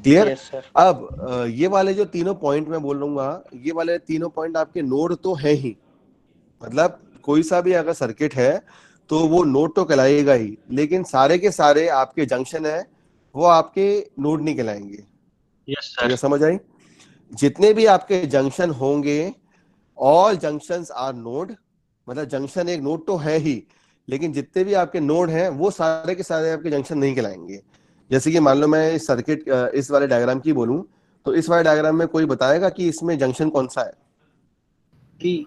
क्लियर। अब ये वाले जो तीनों पॉइंट मैं बोल लूंगा, ये वाले तीनों पॉइंट आपके नोड तो है ही, मतलब कोई सा भी अगर सर्किट है तो वो नोड तो कहलाएगा ही, लेकिन सारे के सारे आपके जंक्शन है वो आपके नोड नहीं कहलाएंगे। Yes sir. समझ आई। जितने भी आपके जंक्शन होंगे, ऑल जंक्शंस आर नोड, मतलब जंक्शन एक नोड तो है ही, लेकिन जितने भी आपके नोड हैं वो सारे के सारे आपके जंक्शन नहीं कहलाएंगे। जैसे कि मान लो मैं इस सर्किट, इस वाले डायग्राम की बोलूं, तो इस वाले डायग्राम में कोई बताएगा कि इसमें जंक्शन कौन सा है। बी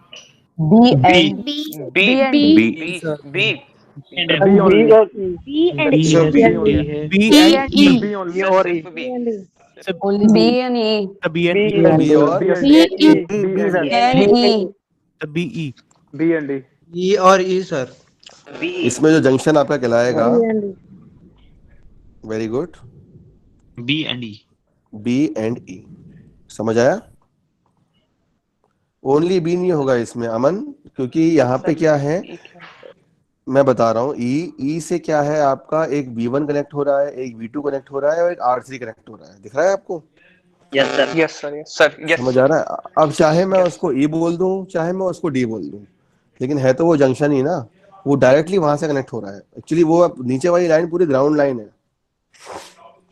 और ई सर। इसमें जो जंक्शन आपका कहलाएगा, वेरी गुड, बी एंड ई। समझ आया। ओनली बी नहीं होगा इसमें अमन, क्योंकि यहाँ पे क्या है मैं बता रहा हूँ। ई से क्या है आपका, एक V1 कनेक्ट हो रहा है, एक V2 कनेक्ट हो रहा है और एक R3 कनेक्ट हो रहा है। दिख रहा है आपको। Yes sir, yes sir, yes sir, yes. समझ आ रहा है। अब चाहे मैं उसको ई बोल दूं, चाहे मैं उसको डी बोल दूं, लेकिन है तो वो जंक्शन ही ना, वो डायरेक्टली वहां से कनेक्ट हो रहा है। एक्चुअली वो नीचे वाली लाइन पूरी ग्राउंड लाइन है,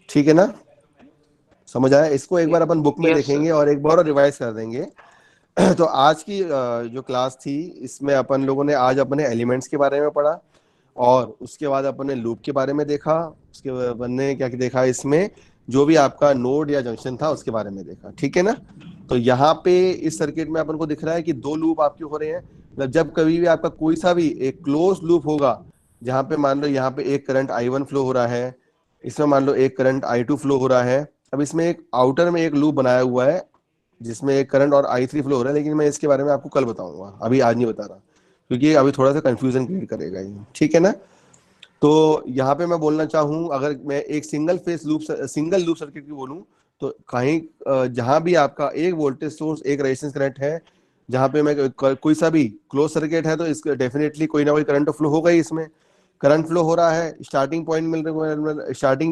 ठीक है ना, समझ आया? इसको एक बार अपन बुक में Yes, देखेंगे और एक बार और रिवाइज कर देंगे। तो आज की जो क्लास थी इसमें अपन लोगों ने आज अपने एलिमेंट्स के बारे में पढ़ा और उसके बाद अपन ने लूप के बारे में देखा, उसके बाद अपन ने क्या देखा, इसमें जो भी आपका नोड या जंक्शन था उसके बारे में देखा। ठीक है ना, तो यहाँ पे इस सर्किट में अपन को दिख रहा है कि दो लूप आपके हो रहे हैं। मतलब जब कभी भी आपका कोई सा भी एक क्लोज लूप होगा, जहाँ पे मान लो यहाँ पे एक करंट I1 फ्लो हो रहा है, इसमें मान लो एक करंट I2 फ्लो हो रहा है। अब इसमें एक आउटर में एक लूप बनाया हुआ है जिसमें एक करंट और I3 फ्लो हो रहा है, लेकिन मैं इसके बारे में आपको कल बताऊंगा, अभी आज नहीं बता रहा, क्योंकि अभी थोड़ा सा कंफ्यूजन क्रिएट करेगा ये। ठीक है ना, तो यहाँ पे मैं बोलना चाहूँ, अगर मैं एक सिंगल लूप सर्किट की बोलूँ तो कहीं जहाँ भी आपका एक वोल्टेज सोर्स एक रेजिस्टेंस कनेक्ट है, जहाँ पे मैं कोई सा भी क्लोज सर्किट है, तो इसका डेफिनेटली कोई ना कोई करंट फ्लो होगा ही। इसमें करंट फ्लो हो रहा है, स्टार्टिंग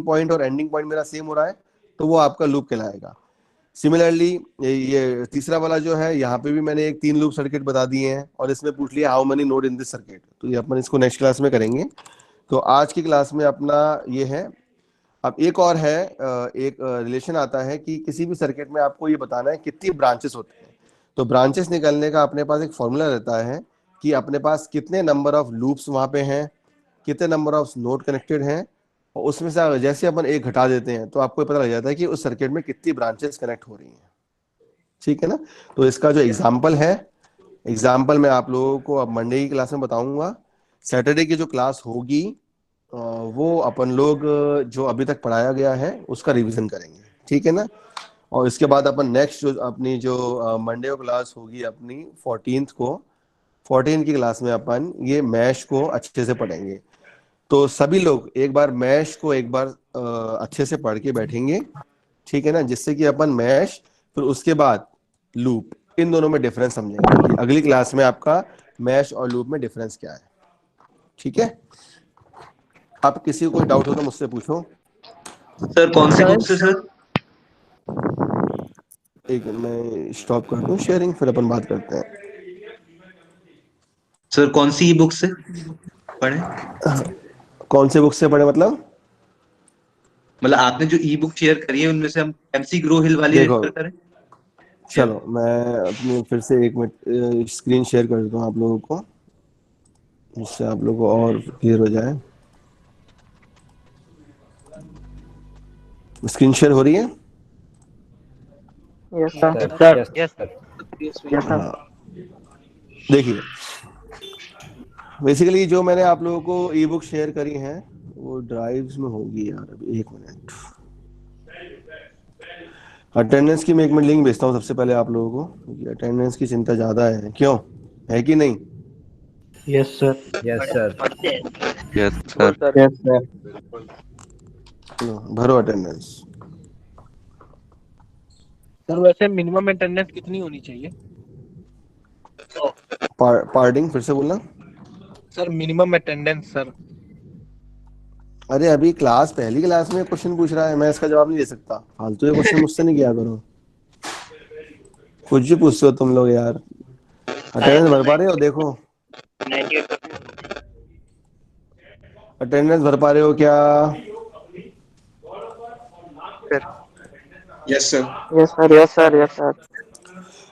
पॉइंट और एंडिंग पॉइंट मेरा सेम हो रहा है, तो वो आपका लूप कहलाएगा। सिमिलरली ये तीसरा वाला जो है, यहाँ पे भी मैंने एक 3 लूप सर्किट बता दिए हैं और इसमें पूछ लिया how many node in this circuit, तो ये अपन इसको नेक्स्ट क्लास में करेंगे। तो आज की क्लास में अपना ये है। अब एक और है, एक रिलेशन आता है कि किसी भी सर्किट में आपको ये बताना है कितनी ब्रांचेस होते हैं। तो ब्रांचेस निकालने का अपने पास एक फॉर्मूला रहता है कि अपने पास कितने नंबर ऑफ लूप्स वहाँ पे हैं, कितने नंबर ऑफ नोड कनेक्टेड हैं, और उसमें से जैसे अपन एक घटा देते हैं तो आपको पता लग जाता है कि उस सर्किट में कितनी ब्रांचेस कनेक्ट हो रही हैं। ठीक है ना, तो इसका जो एग्जाम्पल है, एग्जाम्पल मैं आप लोगों को अब मंडे की क्लास में बताऊंगा। सैटरडे की जो क्लास होगी वो अपन लोग जो अभी तक पढ़ाया गया है उसका रिवीजन करेंगे। ठीक है ना, और इसके बाद अपन नेक्स्ट जो अपनी जो मंडे को क्लास होगी अपनी 14 की क्लास में अपन ये मैश को अच्छे से पढ़ेंगे। तो सभी लोग एक बार मैश को एक बार अच्छे से पढ़ के बैठेंगे। ठीक है ना, जिससे कि अपन मैश फिर उसके बाद लूप, इन दोनों में डिफरेंस समझेंगे कि अगली क्लास में आपका मैश और लूप में डिफरेंस क्या है। ठीक है, आप किसी को कोई डाउट हो तो मुझसे पूछो। सर कौन सी बुक से सर? एक मैं स्टॉप कर दूं शेयरिंग, फिर अपन बात करते हैं। सर कौन सी ई बुक से पढ़े? कौन से बुक से पढ़े मतलब आपने जो ई बुक शेयर करी है उनमें से हम MC ग्रो हिल वाली रेफर करें? चलो मैं अपनी फिर से एक मिनट स्क्रीन शेयर कर देता हूँ आप लोगों को, जिससे आप लोगों को और क्लियर हो जाए। स्क्रीन शेयर हो रही है? Yes sir, yes sir. देखिए, बेसिकली जो मैंने आप लोगों को ई बुक शेयर करी है वो ड्राइव्स में होगी यार। अभी एक मिनट, अटेंडेंस की मैं एक मिनट लिंक भेजता हूँ सबसे पहले आप लोगों को, क्योंकि अटेंडेंस की चिंता ज्यादा है। क्यों, है कि नहीं? Yes sir, yes sir, yes sir, yes sir. भरो अटेंडेंस। सर वैसे मिनिमम अटेंडेंस कितनी होनी चाहिए? पार्डिंग फिर से बोलना सर, मिनिमम अटेंडेंस सर। अरे अभी क्लास, पहली क्लास में क्वेश्चन पूछ रहा है, मैं इसका जवाब नहीं दे सकता। फालतू ये क्वेश्चन मुझसे नहीं किया करो, कुछ भी पूछते हो तुम लोग यार। अटेंडेंस भर पा रहे हो? देखो अटेंडेंस भर पा रहे हो क्या? Yes sir, yes sir, yes sir, yes sir.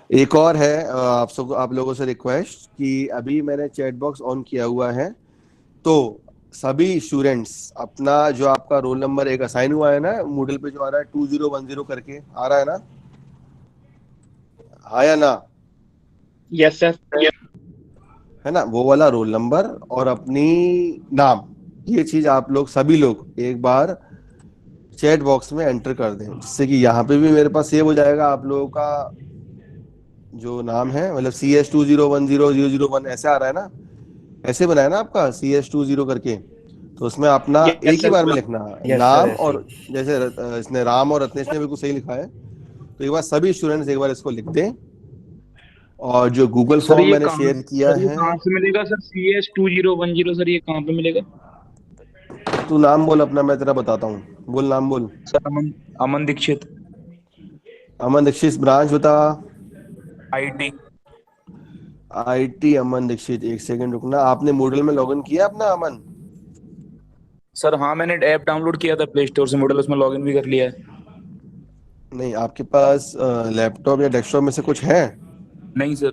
एक और है आप लोगों से रिक्वेस्ट कि अभी मैंने चैट बॉक्स ऑन किया हुआ है, तो सभी स्टूडेंट्स अपना जो आपका रोल नंबर एक असाइन हुआ है ना मूडल पे, जो आ रहा है 2010 करके आ रहा है ना, आया ना? यस सर, है ना, वो वाला रोल नंबर और अपनी नाम, ये चीज आप लोग सभी लोग एक बार चैट बॉक्स में एंटर कर दें, जिससे कि यहाँ पे भी मेरे पास सेव हो जाएगा आप लोगों का जो नाम है। मतलब CS20100001 ऐसे आ रहा है ना, ऐसे बनाया ना आपका CS20 करके, तो उसमें अपना एक ही बार में लिखना नाम, और जैसे इसने राम और रत्नेश ने बिल्कुल सही लिखा है, तो एक बार सभी स्टूडेंट्स एक बार इसको लिख दें। और जो गूगल फॉर्म मैंने शेयर किया है, कहाँ से मिलेगा सर? CS2010 सर, ये कहाँ पे मिलेगा? तू नाम बोल अपना, मैं तेरा बताता हूँ। बोल नाम बोल। सर अमन दीक्षित। अमन दीक्षित, ब्रांच बता। IT अमन दीक्षित। एक सेकंड रुकना, आपने मूडल में लॉगिन किया अपना अमन? सर हाँ, मैंने ऐप डाउनलोड किया था प्ले स्टोर से, मॉडल उसमें लॉगिन भी कर लिया है। नहीं, आपके पास लैपटॉप या डेस्कटॉप में से कुछ है? नहीं सर।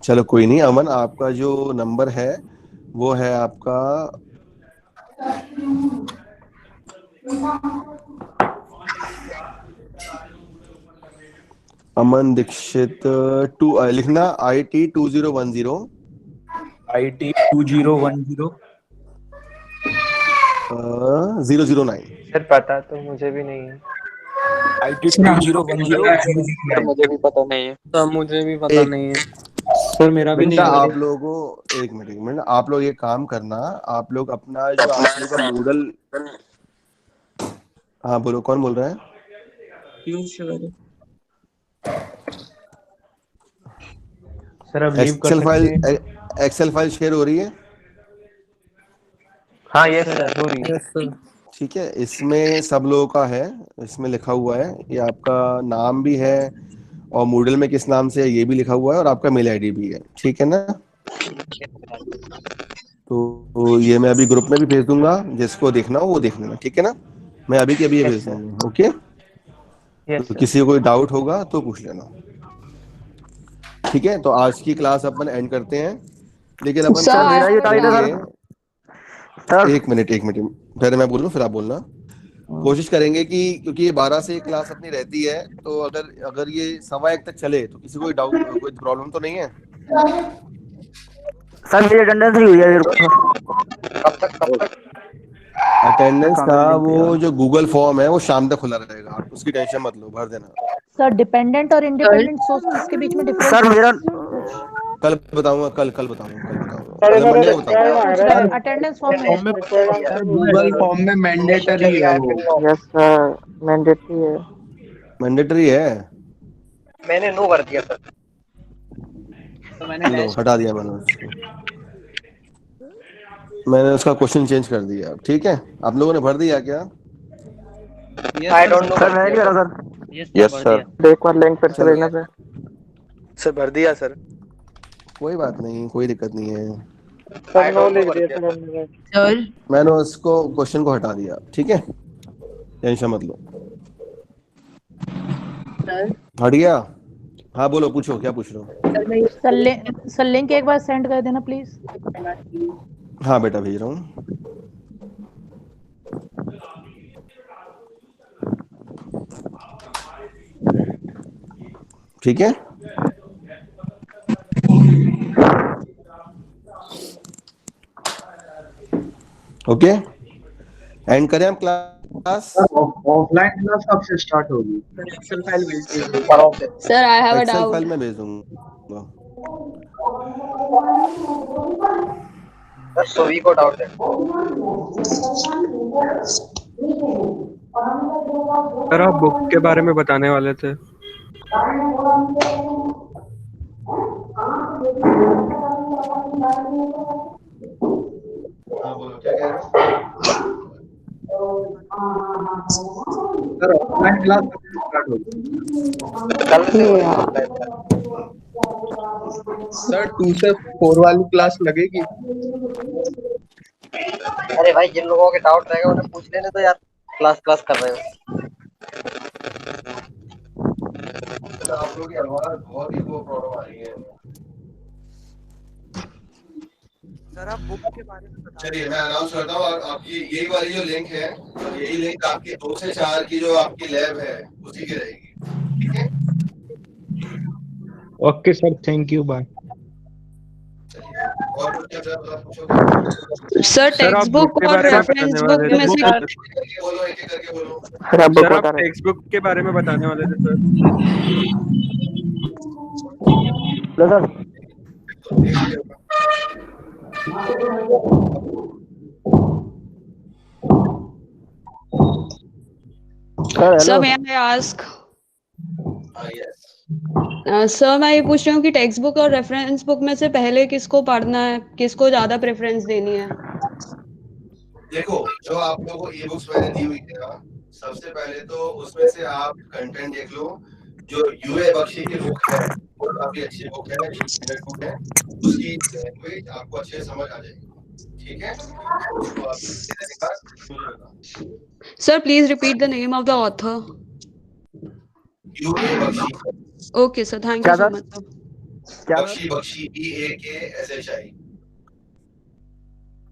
चलो कोई नहीं अमन, आपका जो नंबर है वो है आपका अमन दीक्षित लिखना IT 2010 IT 2010 009। सर पता तो मुझे भी नहीं है। IT 2010 मुझे भी पता नहीं है। तो मुझे भी पता नहीं है सर, मेरा भी नहीं बेटा है। आप लोगों को एक मिनट आप लोग ये काम करना, आप लोग अपना जो आप लोग का मूडल, हाँ बोलो कौन बोल रहा है? सर अब लीव कर सकते हैं? एक्सेल फाइल शेयर हो रही है? हाँ यस सर, हो रही है। ठीक है, इसमें सब लोगों का है, इसमें लिखा हुआ है, ये आपका नाम भी है और मूडल में किस नाम से है ये भी लिखा हुआ है और आपका मेल आईडी भी है, ठीक है ना? तो ये मैं अभी ग्रुप में भी भेज दूंगा, जिसको देखना हो वो देख लेना, ठीक है ना? मैं अभी के अभी ये भेज दूंगा, ओके? तो किसी को कोई डाउट होगा तो पूछ लेना, ठीक है? तो आज की क्लास अपन एंड करते हैं, लेकिन अपन एक मिनट पहले मैं बोलूं फिर आप बोलना। कोशिश करेंगे कि क्योंकि ये 12 से क्लास अपनी रहती है, तो अगर ये 1:15 तक चले तो किसी को डाउट कोई प्रॉब्लम तो नहीं है? सर मेरी अटेंडेंस नहीं हुई है। अटेंडेंस का वो जो गूगल फॉर्म है वो शाम तक खुला रहेगा, आप उसकी टेंशन मत लो, भर देना। सर डिपेंडेंट और इंडिपेंडेंट सोर्सेज के बीच में डिफरेंस सर मेरा कल बताऊंगा, कल मंडे को बताऊंगा। अटेंडेंस फॉर्म में गूगल फॉर्म में मैंडेटरी है वो। यस सर, मैंडेटरी है। मैंने नो कर दिया सर। तो मैंने हटा दिया मैंने उसका क्वेश्चन चेंज कर दिया, ठीक है? आप लोगों ने भर दिया क्या? आई डोंट नो सर, मैंने नहीं करा सर। Yes sir. एक बार लिंक फिर से भेजना सर। सर भर दिया सर। कोई बात नहीं, कोई दिक्कत नहीं है सर नो लिख दिया सर। मैंने उसको क्वेश्चन को हटा दिया, ठीक है? टेंशन मत लो। हट गया? हाँ बोलो, पूछो क्या पूछ रहे हो? सर लिंक एक बार सेंड कर देना प्लीज। हाँ बेटा भेज रहा हूँ। ठीक है, ओके एंड करें हम क्लास। ऑफलाइन क्लास कब से स्टार्ट होगी? एक्सेल फाइल भेज दीजिए sir. I have a doubt. Excel file में भेज दूंगा सर। सभी को डाउट है सर, आप बुक के बारे में बताने वाले थे। सर ऑफलाइन क्लास कब से स्टार्ट होगी? कल से। सर 2 से 4 वाली क्लास लगेगी? अरे भाई, जिन लोगों के डाउट रहेगा उन्हें पूछ लेने तो यार, क्लास कर रहे हो। आप लोगों की आवाज बहुत ही वो प्रॉब्लम आ रही है। सर आप बुक के बारे में बताओ। चलिए मैं अनाउंस करता हूँ, आपकी यही वाली जो लिंक है, यही लिंक आपकी 2 से 4 की जो आपकी लैब है उसी की रहेगी, ठीक है? Okay sir, thank you, bye. और कुछ क्या पूछोगे? सर टेक्स्ट बुक और रेफरेंस बुक में से बोलो, एक एक करके बोलो। सर आप टेक्स्ट बुक के बारे में बताने वाले थे सर। सर मैं आस्क सर, मैं ये पूछ रही हूँ कि टेक्स्ट बुक और रेफरेंस बुक में से पहले किसको पढ़ना है, किसको ज्यादा प्रेफरेंस देनी है? देखो, जो आप लोगों को ई बुक्स मैंने दी हुई है ना, सबसे पहले तो उसमें से आप कंटेंट देख लो। जो यूए बख्शी की बुक है वो काफी अच्छी बुक है, बुक है, उसकी लैंग्वेज आपको अच्छे से समझ आ जाएगी, ठीक है, तो आप सीधे निकाल। Sir please repeat the name of the author. U A Bakshi. Okay sir, thank you so much sir. Bakshi Bakshi BAKSHI।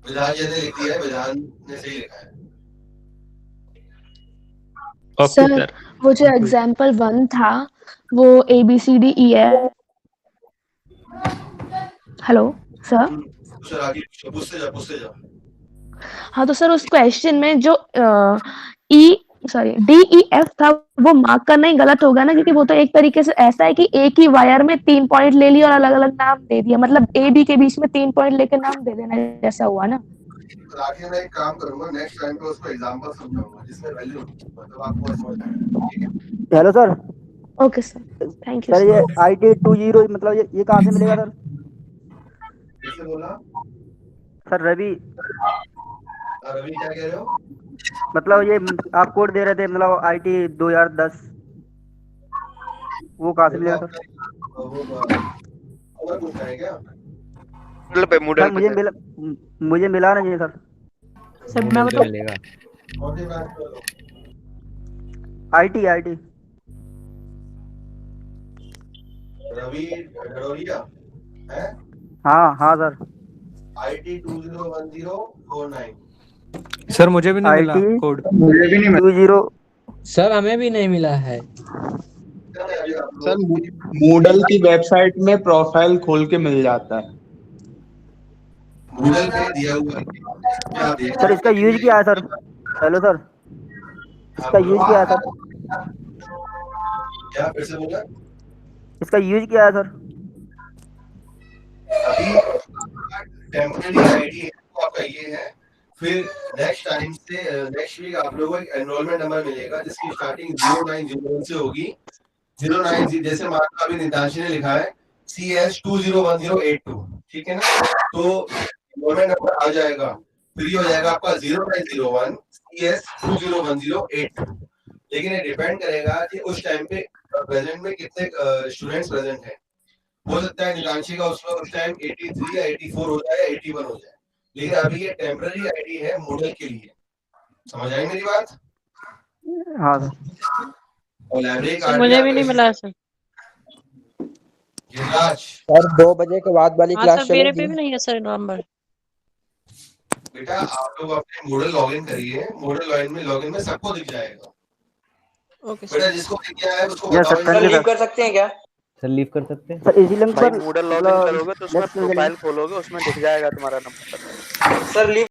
विधान जैसे लिख दिया है, विधान ने सही लिखा है। सर वो जो एग्जाम्पल 1 था वो ABCDE है। Hello sir. सर आगे पूछते जा। हाँ तो सर उस क्वेश्चन में जो DEF था वो मार्क करना ही गलत होगा ना, क्योंकि वो तो एक तरीके से ऐसा है कि एक ही वायर में 3 पॉइंट ले लिया और अलग अलग नाम दे दिया, मतलब A B के बीच में 3 पॉइंट लेकर नाम दे देना, जैसा हुआ ना। आखिर मैं एक काम करूंगा, नेक्स्ट टाइम पे उसको एग्जांपल समझाऊंगा जिसमें वैल्यू मतलब आपको समझ आएगा। ठीक है, hello sir. Okay sir, thank you sir ये IT20 मतलब ये कहाँ से मिलेगा सर? किसने बोला? सर रवि। रवि क्या कह रहे हो? मतलब ये आप कोड दे रहे थे, मतलब IT 2010 वो कहाँ से मिलेगा सर? और पूछना है क्या? सर मुझे मिला नहीं सर। सर मैं बताऊं? कौन सी ब्रांच में हो? IT रवि डडोरिया है? हाँ सर। IT 201049। सर मुझे भी नहीं मिला कोड। मुझे भी नहीं मिला। 20 सर हमें भी नहीं मिला है। सर मूडल की वेबसाइट में प्रोफाइल खोल के मिल जाता है। गूगल पे दिया हुआ है। सर इसका यूज क्या है सर? हेलो सर, इसका यूज क्या है सर? क्या फिर से बोला? इसका यूज क्या है सर? अभी टेम्परेरी आईडी है तो आपका ये है, फिर नेक्स्ट टाइम से नेक्स्ट वीक आप लोगों को एक एनरोलमेंट नंबर मिलेगा जिसकी स्टार्टिंग 0901 से होगी। 090 जैसे मार्का अभी नितांशी ने लिखा है CS 201082, ठीक है ना? तो एनरोलमेंट नंबर आ जाएगा, फिर ये हो जाएगा आपका 0901 CS 201082। लेकिन ये डिपेंड करेगा कि उस टाइम पे प्रेजेंट में कितने स्टूडेंट्स प्रेजेंट हैं। हो सकता है नितांशी का उसमें उस टाइम 83 या 84 हो जाए या 81 हो जाए, लेकिन अभी ये टेम्पररी आईडी है मॉडल के लिए। समझ आई मेरी बात? हाँ सर। और लाइब्रेरी सर मुझे भी नहीं मिला सर। सर 2 बजे के बाद वाली हाँ क्लास सर, मेरे पे चलेगी? भी नहीं है सर नंबर। बेटा आप लोग अपने मॉडल लॉगिन करिए, मॉडल लॉगिन में सबको दिख जाएगा। ओके बेटा जिसको दिख गया है उसको यस बताओ। सर, लीव कर सकते हैं क्या? सर लीव कर सकते हैं सर इजी लिंक भाई पर मूडल लॉगिन करोगे तो उसमें प्रोफाइल खोलोगे, उसमें दिख जाएगा तुम्हारा नंबर। Sir leave